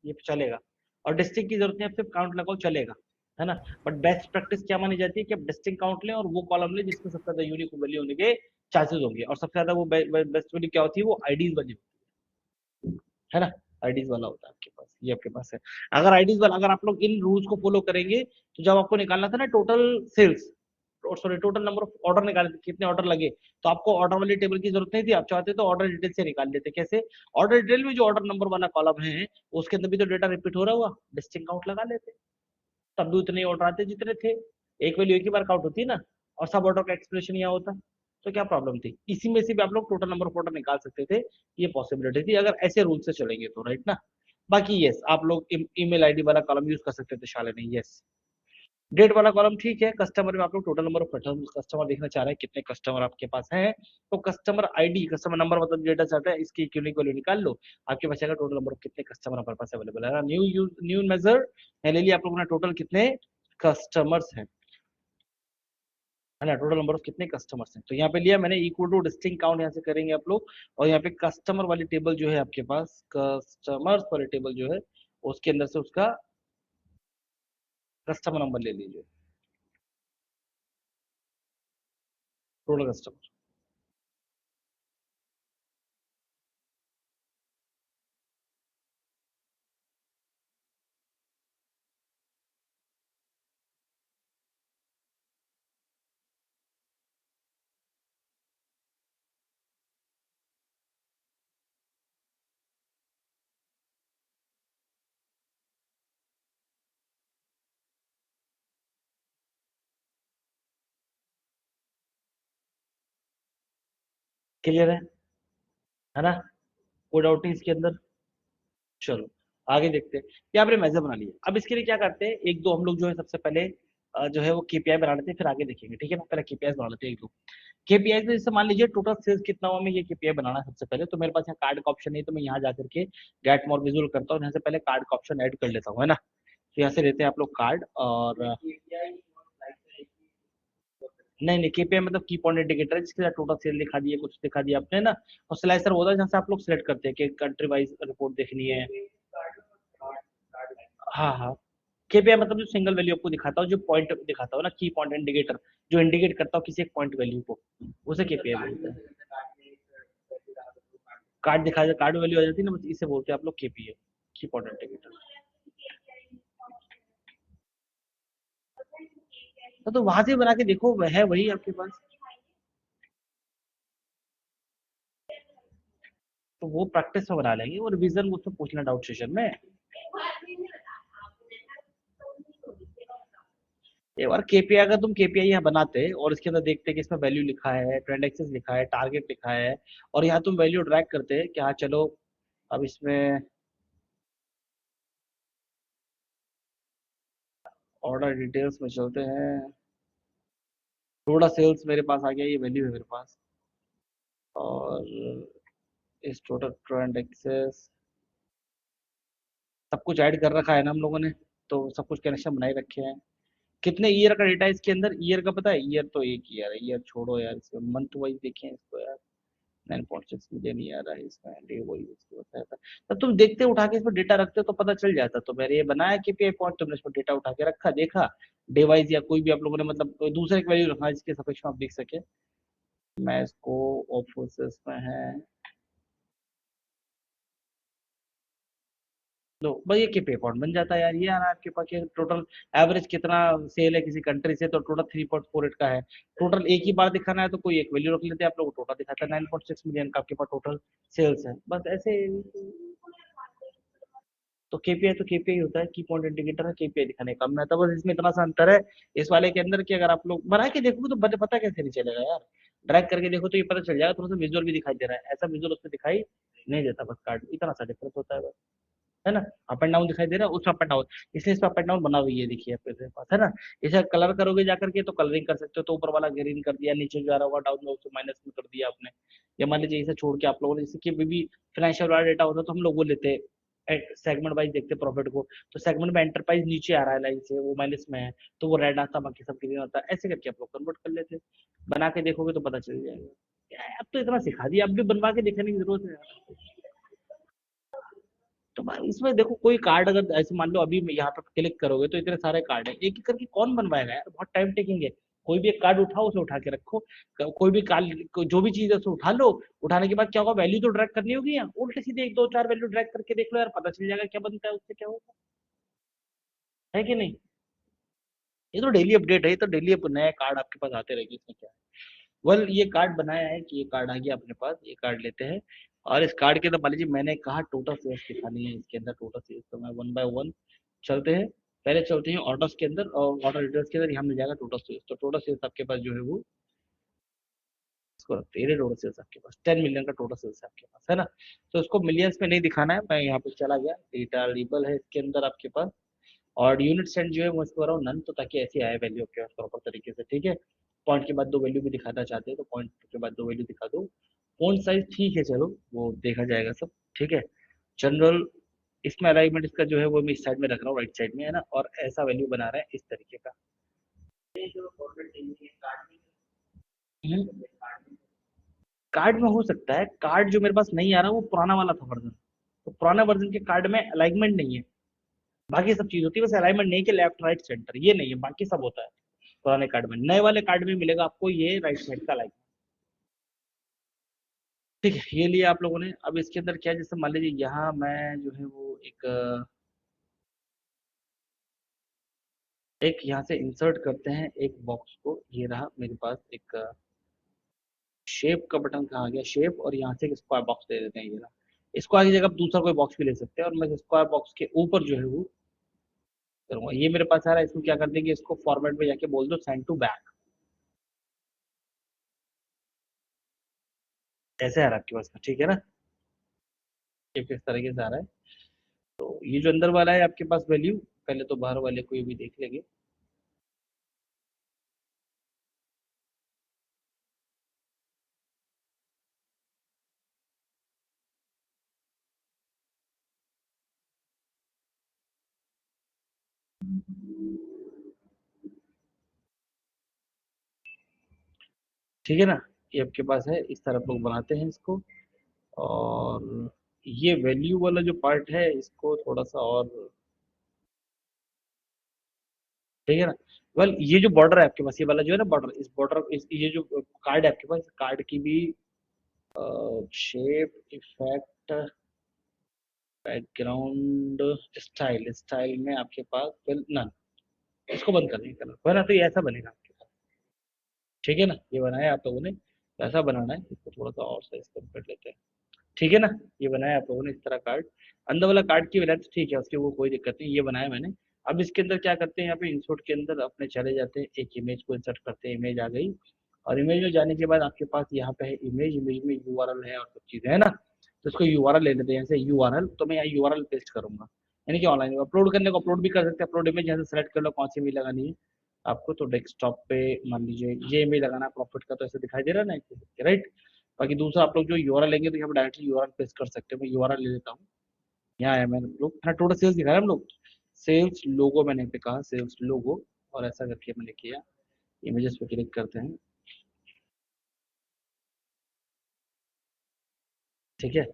ये चलेगा, और डिस्टिंक्ट की जरूरत नहीं, आप सिर्फ काउंट लगाओ चलेगा, है ना। बट बेस्ट प्रैक्टिस क्या मानी जाती है कि आप डिस्टिंक्ट काउंट लें और वो कॉलम लें जिसमें सबसे ज्यादा यूनिक वैल्यू होने के चांसेस होंगे, और सबसे ज्यादा वो बेस्ट वैल्यू क्या होती है, वो आईडीज वाली, है ना, आईडीज वाला होता है आपके पास, ये आपके पास है। अगर आईडीज वाला, अगर आप लोग इन रूल्स को फॉलो करेंगे, तो जब आपको निकालना था ना टोटल सेल्स, और sorry total number of order निकाले थे, कितने ऑर्डर लगे, तो आपको ऑर्डर वाली टेबल की जरूरत नहीं थी, आप चाहते तो ऑर्डर डिटेल से निकाल लेते। कैसे, ऑर्डर डिटेल में जो ऑर्डर नंबर वाला कॉलम है उसके अंदर भी तो डेटा रिपीट हो रहा हुआ, डिस्टिंक्ट काउंट लगा लेते, तब भी उतने ऑर्डर आते जितने थे, एक वैल्यू एक ही बार काउंट होती है ना, और सब ऑर्डर का एक्सप्रेशन यहाँ होता, तो क्या प्रॉब्लम थी, इसी में से भी आप लोग टोटल नंबर ऑफ ऑर्डर निकाल सकते थे, ये पॉसिबिलिटी थी अगर ऐसे रूल से चलेंगे तो, राइट ना। बाकी यस, आप लोग ईमेल आईडी वाला कॉलम यूज कर सकते थे शालिनी, यस। डेट वाला कॉलम ठीक है, कस्टमर में आप लोग टोटल नंबर ऑफ कस्टमर देखना चाह रहे हैं, कितने कस्टमर आपके पास हैं, तो कस्टमर आईडी, कस्टमर नंबर मतलब डेटा चाहते हैं, इसकी यूनिक वैल्यू निकाल लो, आपके पास आएगा टोटल नंबर ऑफ कितने कस्टमर हमारे पास अवेलेबल है। न्यू मेजर ले लिया आप लोगों ने, टोटल कितने कस्टमर्स हैं, है ना, टोटल नंबर ऑफ कितने कस्टमर्स हैं, तो यहाँ पे लिया मैंने इक्वल टू डिस्टिंक्ट काउंट, यहाँ से करेंगे आप लोग, और यहाँ पे कस्टमर वाली टेबल जो है आपके पास, कस्टमर्स वाली टेबल जो है उसके अंदर से उसका कस्टमर नंबर ले लीजिए, टोटल कस्टमर। क्लियर है ना? कोई डाउट नहीं इसके अंदर? चलो आगे देखते हैं। ये आपने मेजर बना लिया। अब इसके लिए क्या करते हैं, एक दो हम लोग जो है सबसे पहले जो है वो केपीआई बना लेते हैं, फिर आगे देखेंगे, ठीक है ना? पहले केपीआई बना लेते हैं एक दो। केपीआई में जैसे मान लीजिए टोटल सेल्स कितना हुआ, मैं ये केपीआई बनाना है सबसे पहले। तो मेरे पास यहाँ कार्ड का ऑप्शन नहीं है, तो मैं यहाँ जाकर के गेट मोर विजुअल करता हूँ, यहाँ से पहले कार्ड का ऑप्शन ऐड कर लेता हूँ, है ना? तो यहाँ से लेते हैं आप लोग कार्ड, और नहीं नहीं, केपीआई मतलब की पॉइंट इंडिकेटर है, जिसके साथ टोटल सेल दिखा दिए, कुछ दिखा दिया आपने ना। और स्लाइसर होता है जहाँ से आप लोग सिलेक्ट करते हैं कि कंट्री वाइज रिपोर्ट देखनी है। हाँ हाँ, केपीआई मतलब जो सिंगल वैल्यू आपको दिखाता हो, जो पॉइंट दिखाता हो ना, की पॉइंट इंडिकेटर, जो इंडिकेट करता हो किसी एक पॉइंट वैल्यू को, उसे केपीआई बोलते हैं। कार्ड दिखा कार्ड वैल्यू आ जाती है ना, बस इसे बोलते हैं आप लोग केपीआई, की पॉइंट इंडिकेटर। तो वहां से बना के देखो, वह है वही आपके पास। तो वो प्रैक्टिस में बना लेंगे, और रिवीजन मुझसे पूछना डाउट सेशन में। एक बार केपीआई, अगर तुम केपीआई यहाँ बनाते और इसके अंदर देखते कि इसमें वैल्यू लिखा है, ट्रेंड एक्सेस लिखा है, टारगेट लिखा है, और यहाँ तुम वैल्यू ड्रैग करते कि हाँ चलो अब इसमें ऑर्डर डिटेल्स में चलते हैं, थोड़ा सेल्स मेरे पास आ गया, ये वैल्यू है मेरे पास, और इस टोटल ट्रेंड एक्सेस सब कुछ ऐड कर रखा है ना हम लोगों ने, तो सब कुछ कनेक्शन बनाए रखे हैं। कितने ईयर का डेटा है इसके अंदर? ईयर का पता है? ईयर तो एक ईयर है, ईयर छोड़ो यार, इसमें मंथ वाइज देखें इसको यार। 9.6 मिलियन ईयर है इसमें, डे वही इसको बताया था। तब तुम देखते उठा के इसमें डेटा रखते तो पता चल जाता। तो मैंने ये बनाया कि पे पॉइंट, तुमने इसमें डेटा उठा के रखा, देखा डे वाइज, या कोई भी आप लोगों ने मतलब कोई दूसरे की वैल्यू रखना जिसके सापेक्ष में आप देख सके। मैं इसको ऑफिस में है, लो भाई, ये पे अकाउंट बन जाता है यार। ये यार आपके पास टोटल एवरेज कितना सेल है किसी कंट्री से, तो टोटल 3.48 का है। टोटल एक ही बार दिखाना है तो कोई एक वैल्यू रख लेते हैं आप लोग, टोटल दिखाता है 9.6 मिलियन का आपके पास टोटल सेल्स है, बस ऐसे। तो केपीआई तो केपीआई होता है, की पॉइंट इंडिकेटर है केपीआई दिखाने का। मैं तो बस इसमें इतना सा अंतर है इस वाले के अंदर कि अगर आप लोग बना के देखोगे तो पता कैसे नहीं चलेगा यार। ड्रैग करके देखो तो ये पता चल जाएगा, थोड़ा सा विजुअल भी दिखाई दे रहा है, ऐसा विजुअल उसमें दिखाई नहीं देता, बस कार्ड इतना सा डिफरेंस होता है बस, है ना? अप एंड डाउन दिखाई दे रहा है, उसमें अप एंड डाउन, इसलिए इसमें अप एंड डाउन बना हुई है, देखिए आपके पास, है ना? इसे कलर करोगे जाकर के तो कलरिंग कर सकते हो, तो ऊपर वाला ग्रीन कर दिया, नीचे जो आ रहा होगा डाउन में उसे माइनस में कर दिया आपने। या मान लीजिए इसे छोड़ के आप लोगों ने, जैसे कि अभी भी फाइनेंशियल वाला डेटा होता है तो हम लोग वो लेते हैं, सेगमेंट वाइज देखते प्रॉफिट को। तो सेगमेंट में एंटरप्राइज नीचे आ रहा है लाइन से, वो माइनस में है, तो वो रेड आता, बाकी सब ग्रीन आता है, ऐसे करके आप लोग कन्वर्ट कर लेते। बना के देखोगे तो पता चल जाएगा। अब तो इतना सिखा दिया, अब भी बनवा के दिखाने की जरूरत है। तो भाई इसमें देखो, कोई कार्ड अगर ऐसे मान लो अभी यहाँ पे क्लिक करोगे तो इतने सारे कार्ड है, एक एक करके कौन बनवाएगा यार, बहुत टाइम टेकिंग है। कोई भी एक कार्ड उठाओ, उसे उठा के रखो, कोई भी कार्ड जो भी चीज है उसे उठा लो, उठाने के बाद क्या होगा, वैल्यू तो ड्रैग करनी होगी, यहाँ उल्टे सीधे एक दो चार वैल्यू ड्रैग करके देख लो यार, पता चल जाएगा क्या बनता है, उससे क्या होगा, है कि नहीं? ये तो डेली अपडेट है, ये तो डेली नया कार्ड आपके पास आते रहेंगे, इसमें क्या है। वेल ये कार्ड बनाया है कि ये कार्ड आ गया अपने पास, ये कार्ड लेते हैं। और इस कार्ड के अंदर मान लीजिए मैंने कहा टोटल सेल्स दिखानी है, इसके अंदर टोटल सेल्स, तो मैं वन बाय वन चलते हैं। पहले चलते हैं ऑर्डर्स के अंदर, और ऑर्डर डिटेल्स के अंदर यहाँ मिल जाएगा टोटल सेल्स। तो टोटल सेल्स आपके पास जो है वो, इसको रखते हैं, टोटल सेल्स आपके पास 10 मिलियन का टोटल सेल्स है आपके पास, है ना? तो इसको मिलियंस में नहीं दिखाना है, मैं यहाँ पे चला गया, डेटा लेबल है इसके अंदर आपके पास, और यूनिट सेंड जो है वो इसको रहा हूँ नन, तो ताकि ऐसे आए वैल्यू आपके पास प्रॉपर तरीके से, ठीक है? पॉइंट के बाद दो वैल्यू भी दिखाना चाहते हैं तो पॉइंट के बाद दो वैल्यू दिखा दो। फॉन्ट साइज ठीक है, चलो वो देखा जाएगा सब, ठीक है? जनरल, इसमें अलाइनमेंट इसका जो है वो मैं इस साइड में रख रहा हूँ, राइट साइड में, है ना? और ऐसा वैल्यू बना रहा है इस तरीके का। कार्ड में हो सकता है, कार्ड जो मेरे पास नहीं आ रहा वो पुराना वाला था वर्जन, तो पुराना वर्जन के कार्ड में अलाइनमेंट नहीं है, बाकी सब चीज होती है, बस अलाइनमेंट नहीं कि लेफ्ट राइट सेंटर, ये नहीं है, बाकी सब होता है पुराने कार्ड में। नए वाले कार्ड में मिलेगा आपको ये राइट साइड का अलाइनमेंट। ठीक है, ये लिया आप लोगों ने। अब इसके अंदर क्या है, जैसे मान लीजिए यहाँ मैं जो है वो एक यहाँ से इंसर्ट करते हैं एक बॉक्स को। ये रहा मेरे पास एक शेप का बटन, कहाँ गया शेप, और यहाँ से एक स्क्वायर बॉक्स दे देते हैं। ये रहा, स्क्वायर की जगह आप दूसरा कोई बॉक्स भी ले सकते हैं, और मैं स्क्वायर बॉक्स के ऊपर जो है वो करूंगा। ये मेरे पास आ रहा है, इसको क्या कर देंगे, इसको फॉर्मेट में जाके बोल दो सेंड टू बैक। ऐसे आ रहा है आपके पास, ठीक है ना, ये किस तरीके से आ रहा है। तो ये जो अंदर वाला है आपके पास वैल्यू, पहले तो बाहर वाले को ये भी देख लेंगे। ठीक है ना, ये आपके पास है, इस तरह आप लोग बनाते हैं इसको। और ये वैल्यू वाला जो पार्ट है इसको थोड़ा सा और, ठीक है ना। वेल ये जो बॉर्डर है आपके पास, ये वाला जो है ना बॉर्डर, इस बॉर्डर इस ये जो कार्ड है आपके पास, कार्ड की भी shape effect background style, style में आपके पास वेल नन, इसको बंद कर देंगे कलर, है ना। तो ये ऐसा बनेगा आपके पास, ठीक है ना। ये बनाया आप लोगों ने, तो ऐसा बनाना है, इसको थोड़ा सा और साइज कम कर लेते हैं, ठीक है ना। ये बनाया आप लोगों ने इस तरह कार्ड, अंदर वाला कार्ड की वैल्यू ठीक है, उसकी वो कोई दिक्कत नहीं, ये बनाया मैंने। अब इसके अंदर क्या करते हैं, यहाँ पे इंसर्ट के अंदर अपने चले जाते हैं, एक इमेज को इंसर्ट करते हैं, इमेज आ गई। और इमेज में जाने के बाद आपके पास यहाँ पे है इमेज, इमेज में यूआरएल है और सब चीजें है ना। तो इसको यूआरएल ले लेते हैं, जैसे यूआरएल, तो मैं यहाँ यूआरएल पेस्ट करूंगा, यानी कि ऑनलाइन अपलोड करने को अपलोड भी कर सकते हैं। अपलोड इमेज यहाँ से सेलेक्ट कर लो कौन सी इमेज लगानी है आपको। तो डेस्कटॉप पे मान लीजिए ये इमेज लगाना है प्रॉफिट का, तो ऐसे दिखाई दे रहा है ना, राइट। बाकी दूसरा आप लोग जो यूआरएल लेंगे तो यहाँ पे डायरेक्टली यूआरएल पेस्ट कर सकते हैं। मैं यूआरएल ले लेता हूँ, यहाँ है मैंने लोग, हाँ टोटल सेल्स दिखा रहे हैं हम लोग, सेल्स लोगो मैंने यहाँ पे कहा, सेल्स लोगो, और ऐसा करके मैंने किया। इमेजेस पे क्लिक करते हैं, ठीक है।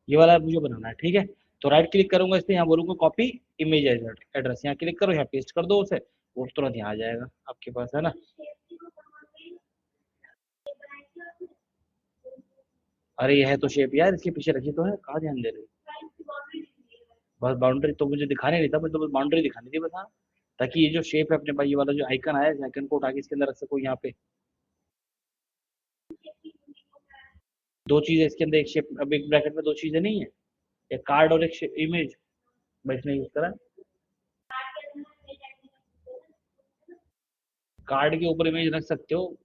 ये वाला मुझे बनाना है, ठीक है। तो राइट क्लिक करूंगा इस पे, यहाँ बोलूंगा कॉपी इमेज एड्रेस, यहाँ क्लिक करो, यहाँ पेस्ट कर दो उसे, वो तुरंत यहाँ आ जाएगा आपके पास, है ना। अरे ये है तो शेप यार, इसके पीछे रखी तो है, कहाँ ध्यान दे रहे हो। बस बाउंड्री तो मुझे दिखाने नहीं था, मुझे तो बस बाउंड्री दिखानी थी बस, हाँ। ताकि ये जो शेप है अपने पास, ये वाला जो आइकन आया, इस आइकन को उठा के इसके अंदर रख सको यहाँ पे। दो चीजें इसके अंदर, एक शेप, अब एक ब्रैकेट में दो चीजें नहीं है, एक कार्ड और एक इमेज, मैं इसने यूज करा। कार्ड के ऊपर इमेज रख सकते हो,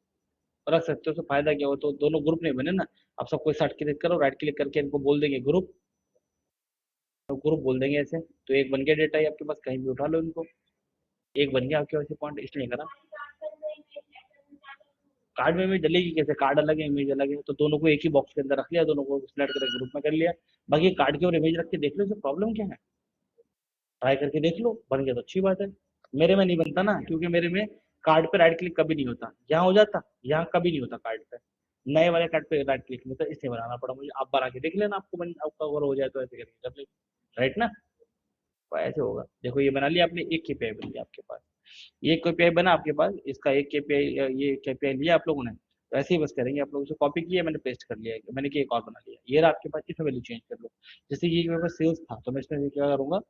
रख सकते हो, तो फायदा क्या हो, तो दोनों ग्रुप नहीं बने ना। आप सबको एक साथ क्लिक करो, राइट क्लिक करके इनको बोल देंगे ग्रुप, तो ग्रुप बोल देंगे ऐसे, तो एक बन गया डेटा ही आपके पास, कहीं भी उठा लो इनको, एक बन गया आपके पास पॉइंट, इसलिए करा। कार्ड में इमेज डलेगी कैसे, कार्ड अलग है इमेज अलग है, तो दोनों को एक ही बॉक्स के अंदर रख लिया, दोनों को सिलेक्ट करके ग्रुप में कर लिया। बाकी कार्ड के और इमेज रख के देख लो, इसमें प्रॉब्लम क्या है, ट्राई करके देख लो, बन गया तो अच्छी बात है। मेरे में नहीं बनता ना, क्योंकि मेरे में कार्ड पे राइट क्लिक कभी नहीं होता, यहाँ हो जाता, यहाँ कभी नहीं होता कार्ड पे, नए वाले कार्ड पे राइट क्लिक नहीं होता, इसलिए बनाना पड़ा मुझे। आप बना के देख लेना, आपको बन आपका अगर हो जाए तो ऐसे करके कर ले, राइट ना। तो ऐसे होगा, देखो ये बना लिया आपने, एक केपीआई बन गया आपके पास, ये केपीआई बना आपके पास, इसका एक केपीआई, ये केपीआई लिया आप लोगों ने, तो ऐसे ही बस करेंगे आप लोग, इसे कॉपी किया मैंने, पेस्ट कर लिया, मैंने कि एक और बना लिया, ये रहा आपके पास, इसमें वैल्यू चेंज कर लो। जैसे ये मेरे पास सेल्स था, तो मैं इसमें क्या करूंगा,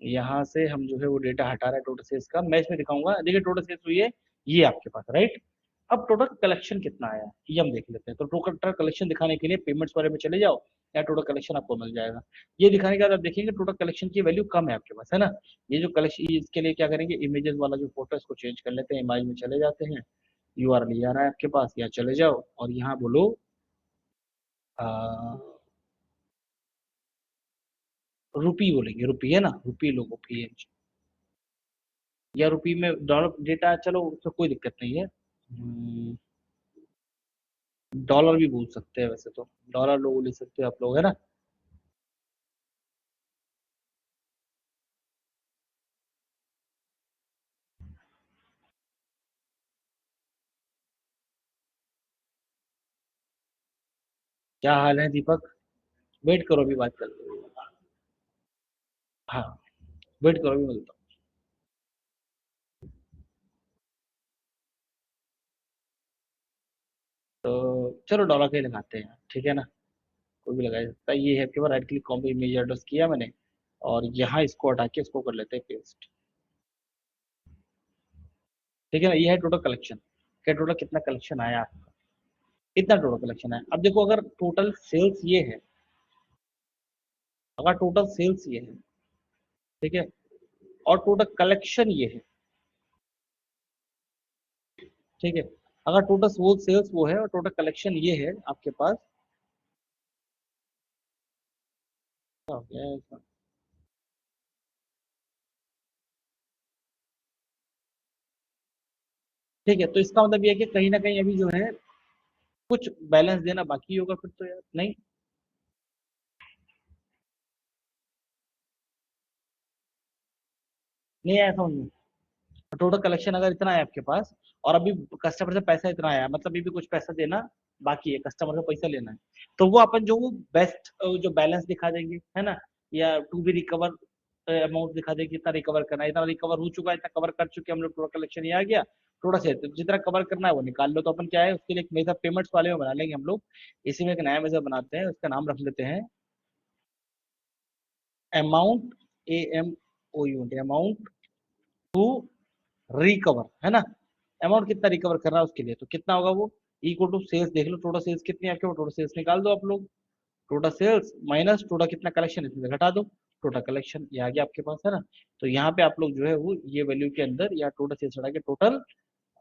यहाँ से हम जो है वो डेटा हटा रहा है टोटल सेल्स का, मैं इसमें दिखाऊंगा, देखिए टोटल सेल्स हुई है ये आपके पास, राइट। अब टोटल कलेक्शन कितना आया ये हम देख लेते हैं। तो टोटल कलेक्शन दिखाने के लिए पेमेंट्स वाले में चले जाओ, या टोटल कलेक्शन आपको मिल जाएगा। ये दिखाने के बाद आप देखेंगे टोटल कलेक्शन की वैल्यू कम है आपके पास, है ना। ये जो कलेक्शन, इसके लिए क्या करेंगे, इमेजेस वाला जो फोटो है इसको चेंज कर लेते हैं, इमेज में चले जाते हैं, यूआरएल आ रहा है आपके पास, यहाँ चले जाओ और यहाँ बोलो रुपी बोलेंगे, रुपी है ना, रुपी लोगो पीएनजी, या रुपी में डॉलर डेटा, चलो उससे कोई दिक्कत नहीं है। डॉलर भी बोल सकते हैं वैसे तो, डॉलर लोग ले सकते हो आप लोग, है ना। क्या हाल है दीपक? वेट करो, अभी बात कर लो। हाँ, वेट करो, अभी मिलता हूँ। तो चलो डॉलर का ही लगाते हैं, ठीक है ना? कोई भी लगा सकता है। ये है आपके पास, right click copy image address किया मैंने, और यहाँ इसको हटा के इसको कर लेते हैं पेस्ट। ठीक है ना? ये है टोटल कलेक्शन। क्या टोटल कितना कलेक्शन आया आपका? इतना टोटल कलेक्शन आया। अब देखो, अगर टोटल सेल्स ये है, अगर टोटल सेल्स ये है, ठीक है, और टोटल कलेक्शन ये है, ठीक है, अगर टोटल वो सेल्स वो है और टोटल कलेक्शन ये है आपके पास, क्या हो गया इसमें? ठीक है, तो इसका मतलब ये है कि कहीं ना कहीं अभी जो है कुछ बैलेंस देना बाकी होगा फिर तो यार, नहीं? नहीं आया समझ में? टोटल कलेक्शन अगर इतना है आपके पास, और अभी कस्टमर से पैसा इतना आया, मतलब अभी भी कुछ पैसा देना बाकी है, कस्टमर से पैसा लेना है, तो वो अपन जो वो बेस्ट जो बैलेंस दिखा देंगे, है ना, या टू बी रिकवर अमाउंट दिखा देंगे, कितना रिकवर करना है, इतना रिकवर हो चुका है, इतना कवर कर चुके हैं हम लोग, टोटल कलेक्शन ये आ गया। थोड़ा से तो जितना कवर करना है वो निकाल लो, तो अपन क्या है उसके लिए एक मेजर पेमेंट्स वाले में बना लेंगे हम लोग। इसी में एक नया मेजर बनाते हैं, उसका नाम रख लेते हैं amount, AMOUNT, amount to recover, है ना? अमाउंट कितना रिकवर कर रहा है उसके लिए, तो कितना होगा वो, इक्वल टू सेल्स। देख लो टोटल सेल्स कितनी है आपके, टोटल सेल्स निकाल दो आप लोग। टोटल सेल्स माइनस टोटल कितना कलेक्शन है, इसमें से घटा दो टोटल कलेक्शन, ये आ गया आपके पास, है ना? तो यहाँ पे आप लोग जो है वो ये वैल्यू के अंदर या टोटल सेल्स हटा के टोटल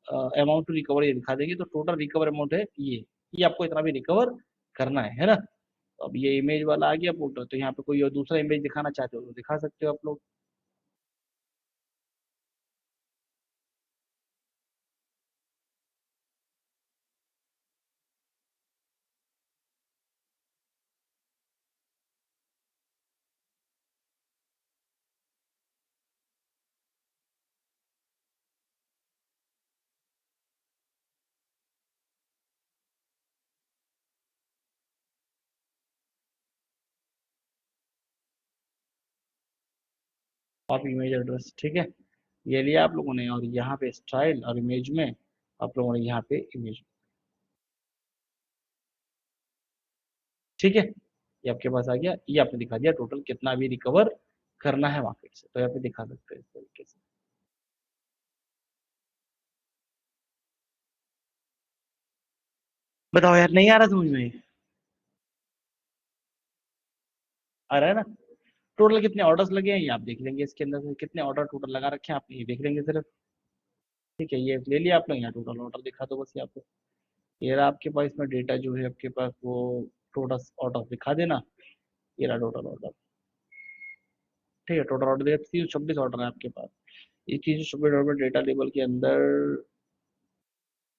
अमाउंट टू रिकवर ये दिखा देंगे, तो टोटल रिकवर अमाउंट है ये आपको इतना भी रिकवर करना है ना? तो अब ये इमेज वाला आ गया पोर्टल, तो यहाँ पे कोई और दूसरा इमेज दिखाना चाहते हो तो दिखा सकते हो आप लोग। आप इमेज एड्रेस, ठीक है, ये लिया आप लोगों ने, और यहाँ पे स्टाइल और इमेज में आप लोगों ने यहाँ पे इमेज, ठीक है, ये आपके पास आ गया, ये आपने दिखा दिया टोटल कितना भी रिकवर करना है मार्केट से, तो यहाँ पे दिखा सकते हैं इस तरीके से। बताओ यार, नहीं आ रहा समझ में? आ रहा है ना? टोटल कितने ऑर्डर्स लगे हैं ये आप देख लेंगे, इसके अंदर से कितने ऑर्डर टोटल लगा रखे हैं आपने ये देख लेंगे सिर्फ। ठीक है, ये ले लिया आप लोग, यहाँ टोटल ऑर्डर दिखा दो बस यहाँ पे। ये रहा आपके पास इसमें डेटा जो है आपके पास, वो टोटल ऑर्डर दिखा देना। ये रहा टोटल ऑर्डर, ठीक है, टोटल ऑर्डर 326 ऑर्डर है आपके पास। ये 326 ऑर्डर डेटा लेबल के अंदर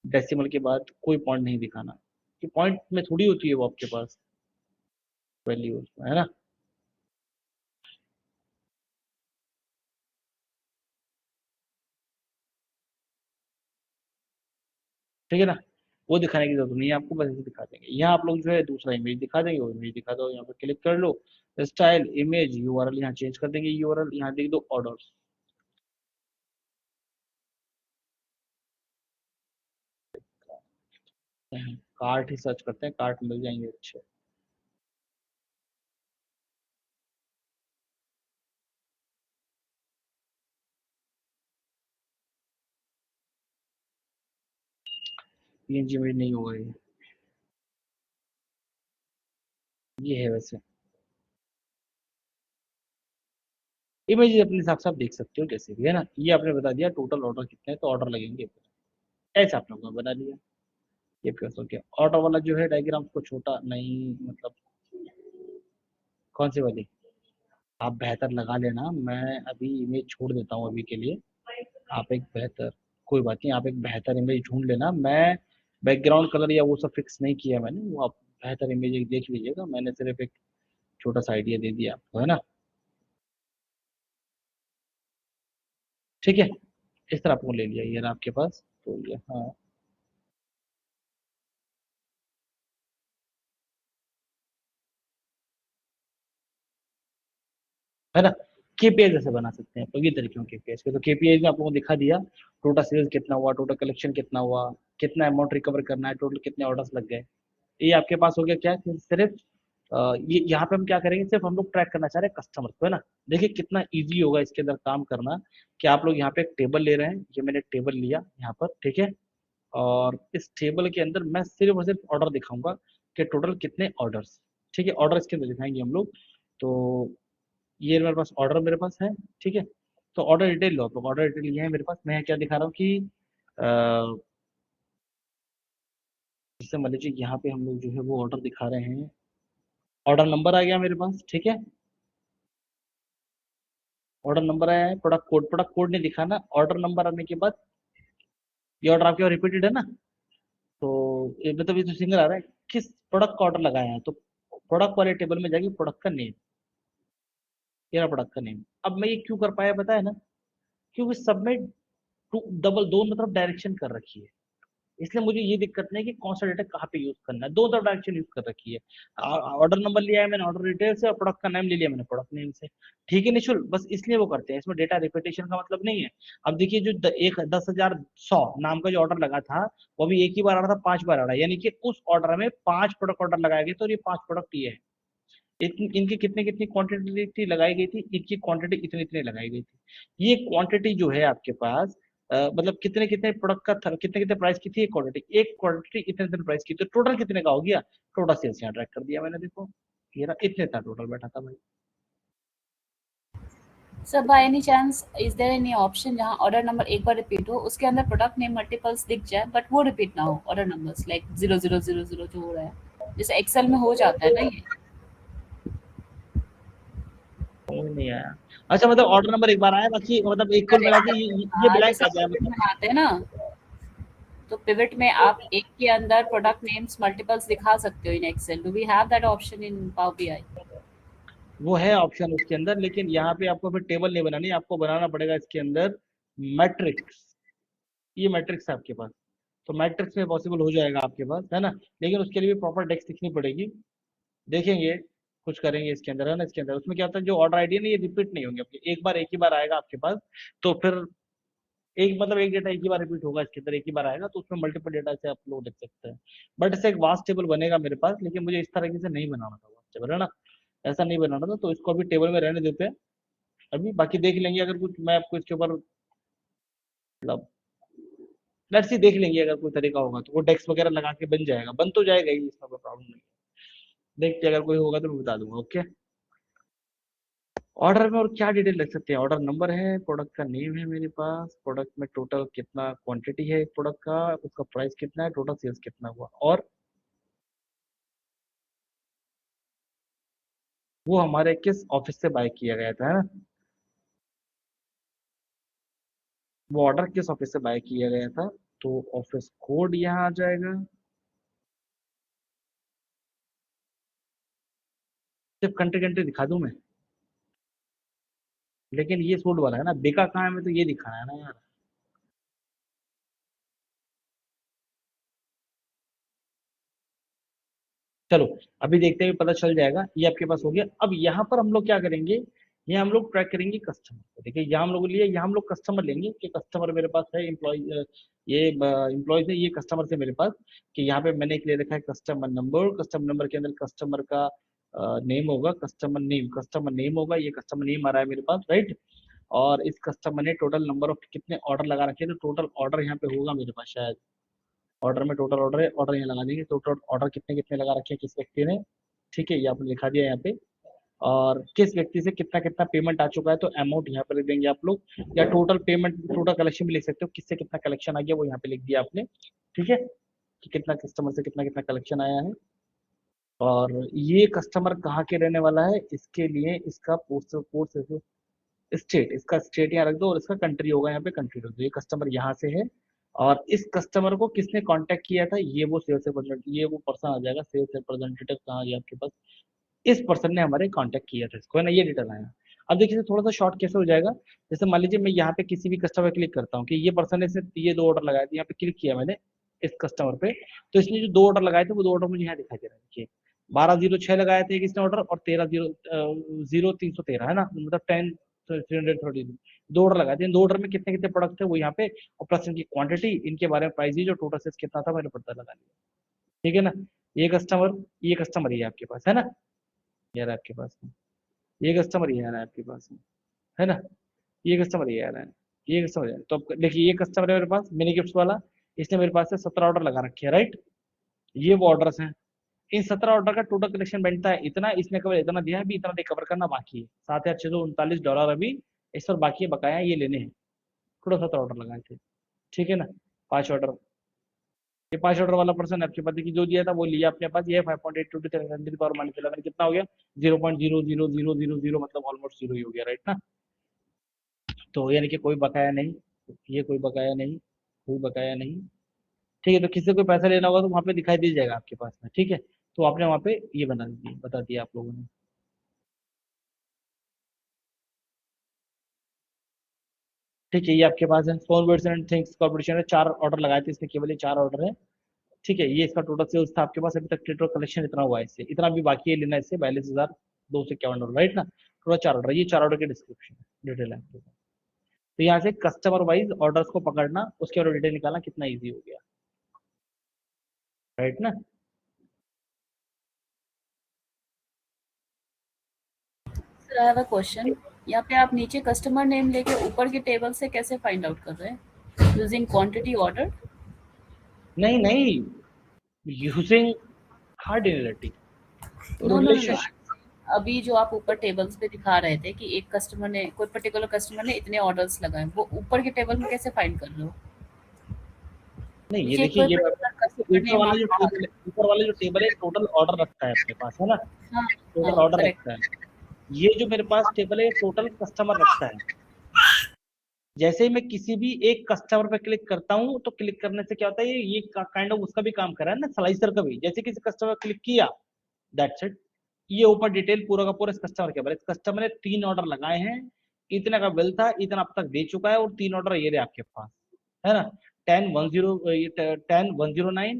डेसिमल के बाद कोई पॉइंट नहीं दिखाना, कि पॉइंट में थोड़ी होती है वो आपके पास वैल्यू, है ना? ठीक है ना? वो दिखाने की जरूरत नहीं है आपको, बस ऐसे दिखा देंगे। यहाँ आप लोग जो है दूसरा इमेज दिखा देंगे, वो इमेज दिखा दो, यहाँ पे क्लिक कर लो, स्टाइल इमेज यूआरएल यहाँ चेंज कर देंगे, यूआरएल यहाँ लिख दो ऑर्डर्स। कार्ट ही सर्च करते हैं, कार्ट मिल जाएंगे अच्छे। पीएनजी इमेज नहीं होगा ये है वैसे। इमेज अपने हिसाब से आप देख सकते हो जैसे भी, है ना? ये आपने बता दिया टोटल ऑर्डर कितने हैं, तो ऑर्डर लगेंगे, ऐसा आप लोगों ने बता दिया। ये प्लस हो गया। ऑर्डर वाला जो है डायग्राम को छोटा नहीं, मतलब कौन सी वाली? आप बेहतर लगा लेना, मैं अभी इमेज छोड़ देता हूँ अभी के लिए। आप एक बेहतर, कोई बात नहीं, आप एक बेहतर इमेज ढूंढ लेना। मैं बैकग्राउंड कलर या वो सब फिक्स नहीं किया मैंने, वो आप बेहतर इमेज एक देख लीजिएगा, मैंने सिर्फ एक छोटा सा आइडिया दे दिया आपको, है ना? ठीक है, इस तरह आपको ले लिया, ये रहा आपके पास, तो ये हाँ। है ना। केपीआई जैसे बना सकते हैं, तो ये तरीके हैं केपीआई के। तो केपीआई में आप लोगों को दिखा दिया टोटल सेल्स कितना हुआ, टोटल कलेक्शन कितना हुआ, कितना अमाउंट रिकवर करना है, टोटल कितने ऑर्डर्स लग गए। ये आपके पास हो गया क्या, सिर्फ ये यहाँ पे हम क्या करेंगे, सिर्फ हम लोग ट्रैक करना चाह रहे हैं कस्टमर को, है ना। देखिए कितना इजी होगा इसके अंदर काम करना, कि आप लोग यहाँ पे एक टेबल ले रहे हैं, ये मैंने टेबल लिया यहाँ पर, ठीक है। और इस टेबल के अंदर मैं सिर्फ और सिर्फ ऑर्डर दिखाऊंगा कि टोटल कितने ऑर्डर्स, ठीक है। ऑर्डर इसके अंदर दिखाएंगे हम लोग। तो ये मेरे पास ऑर्डर मेरे पास है, ठीक है। तो ऑर्डर डिटेल लो आप लोग, ऑर्डर डिटेल ये है मेरे पास। मैं क्या दिखा रहा हूँ कि जैसे मान लीजिए यहाँ पे हम लोग जो है वो ऑर्डर दिखा रहे हैं, ऑर्डर नंबर आ गया मेरे पास, ठीक है। ऑर्डर नंबर आया है, प्रोडक्ट कोड नहीं दिखाना। ऑर्डर नंबर आने के बाद ये ऑर्डर आपके रिपीटेड है ना, तो ये मतलब ये तो सिंगल आ रहा है, किस प्रोडक्ट का ऑर्डर लगाया है। तो प्रोडक्ट वाले टेबल में जाके प्रोडक्ट का नेम, ये रहा प्रोडक्ट का नेम। अब मैं ये क्यों कर पाया पता है ना, क्योंकि सब में डबल दोनों तरफ डायरेक्शन कर रखी है, इसलिए मुझे ये दिक्कत नहीं है कि कौन सा डेटा कहाँ पे यूज करना है, दो तरफ डायरेक्शन यूज कर रखी है। ऑर्डर नंबर लिया है मैंने ऑर्डर डिटेल से, और प्रोडक्ट का नाम ले लिया मैंने प्रोडक्ट नेम से, ठीक है निशुल। बस इसलिए वो करते हैं, इसमें डेटा रिपीटेशन का मतलब नहीं है। अब देखिए जो 10,100 नाम का जो ऑर्डर लगा था, वो भी एक ही बार आ रहा था, 5 बार आ रहा है, यानी कि उस ऑर्डर में 5 प्रोडक्ट ऑर्डर लगाए गए, तो ये 5 प्रोडक्ट ये है। इनकी कितनी कितनी क्वांटिटी लगाई गई थी, इनकी क्वांटिटी इतनी इतनी लगाई गई थी। ये क्वांटिटी जो है आपके पास मतलब कितने कितने प्रोडक्ट का था, कितने कितने प्राइस की थी एक क्वांटिटी इतने इतने प्राइस की, तो टोटल कितने का हो गया, टोटल सेल्स यहाँ ट्रैक कर दिया मैंने, देखो ये रहा, इतने था टोटल बैठा था भाई। Sir by any chance is there any option जहां ऑर्डर नंबर एक बार रिपीट हो, उसके अंदर प्रोडक्ट नेम मल्टीपल्स दिख जाए, बट वो रिपीट ना हो, ऑर्डर नंबर्स लाइक 0000 जो हो रहा है, जैसे एक्सेल में हो जाता है ना ये। समझ नहीं आया। अच्छा मतलब ऑर्डर नंबर एक बार आया, बाकी मतलब एक कुल मिला के ये ब्लैंक आ जाए मतलब। बनाते हैं ना, तो पिवट में आप एक के अंदर प्रोडक्ट नेम्स मल्टीपल्स दिखा सकते हो in Excel. Do we have that option in Power BI? वो है ऑप्शन उसके अंदर, लेकिन यहाँ पे आपको फिर टेबल नहीं बनानी, आपको बनाना पड़ेगा इसके अंदर मैट्रिक्स। ये मैट्रिक्स है आपके पास, तो मैट्रिक्स में पॉसिबल हो जाएगा आपके पास, है ना। लेकिन उसके लिए भी प्रॉपर डेस्क लिखनी पड़ेगी, देखेंगे कुछ करेंगे इसके अंदर, है ना। इसके अंदर उसमें क्या होता है, जो ऑर्डर आईडी है ना, ये रिपीट नहीं होंगे आपके, एक ही बार आएगा आपके पास। तो फिर एक मतलब एक डेटा एक ही बार रिपीट होगा इसके अंदर, एक ही बार आएगा, तो उसमें मल्टीपल डेटा से आप लोग लिख सकते हैं। बट इससे एक वास्ट टेबल बनेगा मेरे पास, लेकिन मुझे इस तरीके से नहीं बनाना था वास्ट टेबल, है ना। ऐसा नहीं बनाना था, तो इसको अभी टेबल में रहने देते हैं अभी, बाकी देख लेंगे अगर कुछ मैं आपको इसके ऊपर मतलब लेट्स सी देख लेंगे, अगर कोई तरीका होगा तो वो डेस्क वगैरह लगा के बन जाएगा, बन तो जाएगा ही, इसमें कोई प्रॉब्लम नहीं। देखते हैं, अगर कोई होगा तो मैं बता दूंगा, ओके। ऑर्डर में और क्या डिटेल रख सकते हैं, ऑर्डर नंबर है, प्रोडक्ट का नेम है मेरे पास, प्रोडक्ट में टोटल कितना क्वांटिटी है एक प्रोडक्ट का, उसका प्राइस कितना है, टोटल सेल्स कितना हुआ, और वो हमारे किस ऑफिस से बाय किया गया था, है ना। वो ऑर्डर किस ऑफिस से बाय किया गया था, तो ऑफिस कोड यहाँ आ जाएगा। सिर्फ कंट्री कंट्री दिखा दूं मैं, लेकिन ये सूट वाला है ना, बेका कहाँ है, मैं तो ये दिखाना है ना यार। चलो अभी देखते हैं, पता चल जाएगा। ये आपके पास हो गया। अब यहाँ पर हम लोग क्या करेंगे, ये हम लोग ट्रैक करेंगे कस्टमर को। देखिए यहाँ हम लोग लिए, यहाँ हम लोग कस्टमर लेंगे कि कस्टमर मेरे पास है, एम्प्लॉय ये एम्प्लॉयज है, ये कस्टमर से मेरे पास, कि यहाँ पे मैंने एक ले रखा है कस्टमर नंबर, कस्टमर नंबर के अंदर कस्टमर का नेम होगा, कस्टमर नेम होगा, ये कस्टमर नेम आ रहा है मेरे पास, राइट। और इस कस्टमर ने टोटल नंबर ऑफ कितने ऑर्डर लगा रखे हैं, तो टोटल ऑर्डर यहाँ पे होगा मेरे पास शायद, ऑर्डर में टोटल ऑर्डर है, ऑर्डर यहाँ लगा देंगे, तो टोटल ऑर्डर कितने कितने लगा रखे हैं किस व्यक्ति ने, ठीक है, ये आपने लिखा दिया यहाँ पे। और किस व्यक्ति से कितना कितना पेमेंट आ चुका है, तो अमाउंट यहाँ पे लिख देंगे आप लोग, या टोटल पेमेंट टोटल कलेक्शन भी लिख सकते हो, किससे कितना कलेक्शन आ गया वो यहाँ पे लिख दिया आपने, ठीक है, कि कितना कस्टमर से कितना कितना कलेक्शन आया है। और ये कस्टमर कहाँ के रहने वाला है, इसके लिए इसका पोस्टल कोड स्टेट, इसका स्टेट यहाँ रख दो, और इसका कंट्री होगा यहाँ पे कंट्री रख दो। ये कस्टमर यहाँ से है, और इस कस्टमर को किसने कांटेक्ट किया था, ये वो सेल्स रिप्रेजेंटेटिव, ये वो पर्सन आ जाएगा, सेल्स रिप्रेजेंटेटिव कहाँ गया आपके पास, इस पर्सन ने हमारे कांटेक्ट किया था इसको, है ना, ये डिटेल आया। अब देखिए थोड़ा सा शॉर्ट कैसे हो जाएगा, जैसे मान लीजिए मैं यहाँ पे किसी भी कस्टमर क्लिक करता हूँ कि ये पर्सन ने सिर्फ ये 2 ऑर्डर लगाए थे, यहाँ पे क्लिक किया मैंने इस कस्टमर पे, तो इसने जो 2 ऑर्डर लगाए थे वो 2 ऑर्डर मुझे यहाँ दिखाई दे रहा है, देखिए 1206 लगाए थे किसने ऑर्डर, और 130313 है ना, मतलब 10 330 दो ऑर्डर लगाए थे। इन दो ऑर्डर में कितने कितने प्रोडक्ट थे वो यहाँ पे, और प्लस इनकी क्वांटिटी, इनके बारे में प्राइस जो टोटल सेल्स कितना था मैंने पता लगा लिया। ठीक है ना, ये कस्टमर ही है आपके पास, है ना, ये रहा आपके पास में, ये कस्टमर ही आ रहा है आपके पास में, है ना, ये कस्टमर ही आ रहा है, ये कस्टमर है। तो अब देखिए ये कस्टमर है मेरे पास मिनी गिफ्ट वाला, इसने मेरे पास से 17 ऑर्डर लगा रखे हैं, राइट, ये वो ऑर्डर्स हैं। इन 17 ऑर्डर का टोटल कलेक्शन बनता है इतना, इसने केवल इतना दिया है, अभी इतना रिकवर करना बाकी है, $7,639 अभी इस पर बाकी है, बकाया ये लेने हैं, टोटल 17 ऑर्डर लगाए थे। ठीक है ना, 5 ऑर्डर, ये 5 ऑर्डर वाला पर्सन आपके पास देखिए जो दिया था वो लिया अपने पास, ये 5.82 पावर माइनस 11 कितना हो गया, 0.00000 मतलब ऑलमोस्ट जीरो ही हो गया, राइट ना। तो यानी कि कोई बकाया नहीं, ये कोई बकाया नहीं, कोई बकाया नहीं। ठीक है, तो किसी को पैसा लेना होगा तो वहाँ पे दिखाई दे जाएगा आपके पास में, ठीक है, तो आपने वहाँ पे ये बता दिया आप लोगों ने। ठीक है, ये आपके पास है phone words and things corporation ने 4 ऑर्डर लगाए थे, इसमें केवल ये 4 ऑर्डर है। ठीक है, ये इसका टोटल सेल्स था आपके पास अभी तक, टोटल कलेक्शन इतना हुआ है इससे, इतना भी बाकी है लेना इससे, 42,251 राइट ना, टोटल 4 ऑर्डर, ये 4 ऑर्डर के डिस्क्रिप्शन डिटेल है आपके पास। तो यहाँ से कस्टमर वाइज ऑर्डर्स को पकड़ना, उसके बाद डिटेल निकालना कितना ईजी हो गया, राइट ना। Sir I have a question, यहाँ पे आप नीचे कस्टमर नेम लेके ऊपर के टेबल से कैसे फाइंड आउट कर रहे हैं, यूजिंग क्वांटिटी ऑर्डर? नहीं नहीं, using hard relative no no no, relationship. अभी जो आप ऊपर टेबल्स पे दिखा रहे थे कि एक कस्टमर ने, कोई पर्टिकुलर कस्टमर ने इतने ऑर्डर्स लगाए, वो ऊपर के टेबल में कैसे फाइंड कर रहे हो? नहीं ये नीचे देखिए, कोई ये पर्टिकुलर कस्टमर ऊपर नेम वाला आप जो दिखा टेबल है, ऊपर वाला जो टेबल है टोटल ऑर्डर रखता है अपने पास, है ना, हाँ टोटल हाँ ऑर्डर करेक्ट। रखता है। ये जो मेरे पास टेबल है टोटल कस्टमर रखता है। जैसे ही मैं किसी भी एक कस्टमर पे क्लिक करता हूँ तो क्लिक करने से क्या होता है, ये काइंड ऑफ उसका भी काम कर रहा है ना, स्लाइसर का भी, जैसे किसी कस्टमर क्लिक किया दैट्स इट, ये ऊपर डिटेल पूरा का पूरा इस कस्टमर के बारे में, इस कस्टमर ने 3 ऑर्डर लगाए हैं, इतने का बिल था, इतना अब तक दे चुका है, और 3 ऑर्डर ये रहे आपके पास, है ना, 10 1009,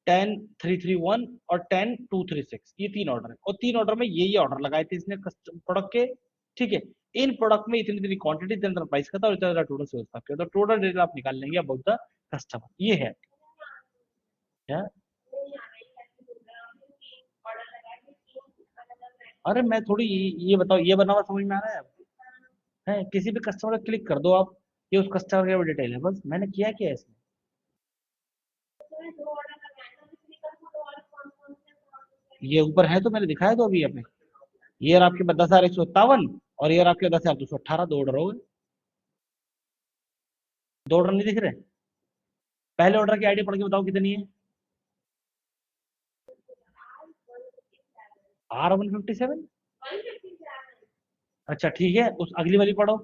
10 331 और 10 236, ये 3 ऑर्डर है, और 3 ऑर्डर में ये ऑर्डर लगाए थे इसने प्रोडक्ट के। ठीक है, इन प्रोडक्ट में इतनी इतनी क्वांटिटी, इतना प्राइस का था, और इतना टोटल सेल्स था, तो टोटल डिटेल आप निकाल लेंगे अबाउट द कस्टमर, ये है क्या। अरे मैं थोड़ी ये बताओ, ये बना हुआ समझ में आ रहा है आपको? है किसी भी कस्टमर का क्लिक कर दो आप, ये उस कस्टमर का डिटेल है, बस मैंने किया क्या है इसमें। ये ऊपर है तो मैंने दिखाया तो अभी हमें, ये रहा आपके पास 10,157, और ये रहा आपके 10,218, 2 ऑर्डर हो गए, 2 ऑर्डर नहीं दिख रहे। पहले ऑर्डर की आईडी पढ़ के बताओ कितनी है, R157। अच्छा ठीक है, उस अगली वाली पढ़ो,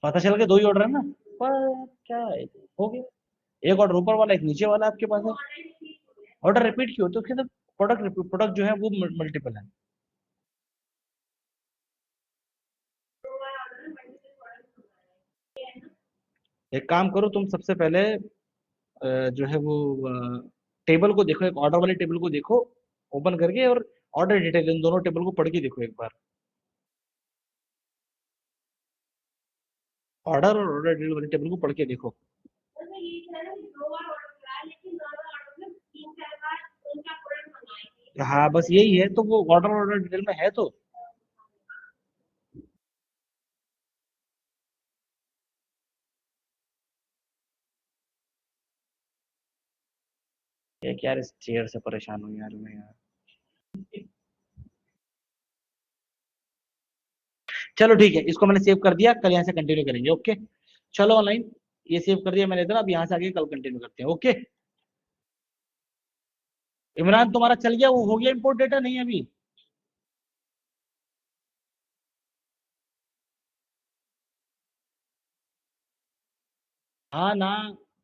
पता चल गया 2 ही ऑर्डर है ना, पर क्या है, हो गया, एक ऑर्डर ऊपर वाला, एक नीचे वाला आपके पास है। ऑर्डर रिपीट क्यों, तो उसके अंदर प्रोडक्ट जो है वो मल्टीपल है। एक काम करो तुम, सबसे पहले जो है वो टेबल को देखो, एक ऑर्डर वाले टेबल को देखो ओपन करके, और ऑर्डर डिटेल, इन दोनों टेबल को पढ़ के देखो एक बार, ऑर्डर और ऑर्डर डिटेल वाले टेबल को पढ़ के देखो। हाँ बस यही है, तो वो ऑर्डर ऑर्डर डिटेल में है तो। एक यार इस चेयर से परेशान हूँ यार मैं यार। चलो ठीक है, इसको मैंने सेव कर दिया, कल यहाँ से कंटिन्यू करेंगे, ओके। चलो ऑनलाइन, ये सेव कर दिया मैंने इधर, अब यहाँ से आगे कल कंटिन्यू करते हैं, ओके। इमरान तुम्हारा चल गया, वो हो गया इम्पोर्ट डेटा, नहीं अभी। हाँ ना,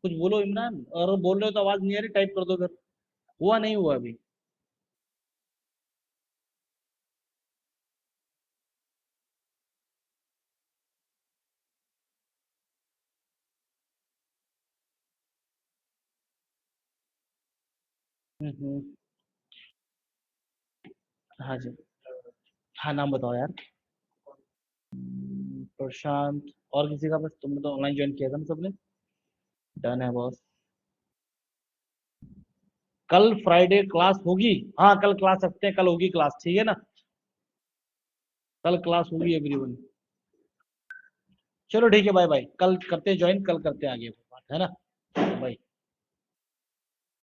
कुछ बोलो इमरान, और बोल रहे हो तो आवाज नहीं आ रही, टाइप कर दो फिर। हुआ नहीं हुआ अभी। हम्म। हाँ जी। हाँ, नाम बताओ यार। प्रशांत। और किसी का? बस तुमने तो ऑनलाइन ज्वाइन किया था ना सबने। डन है बॉस। कल फ्राइडे क्लास होगी। हाँ, कल क्लास रखते हैं, कल होगी क्लास, ठीक है ना? कल क्लास होगी एवरीवन। चलो ठीक है, बाय बाय। कल करते हैं ज्वाइन, कल करते हैं आगे बात, है ना? बाय।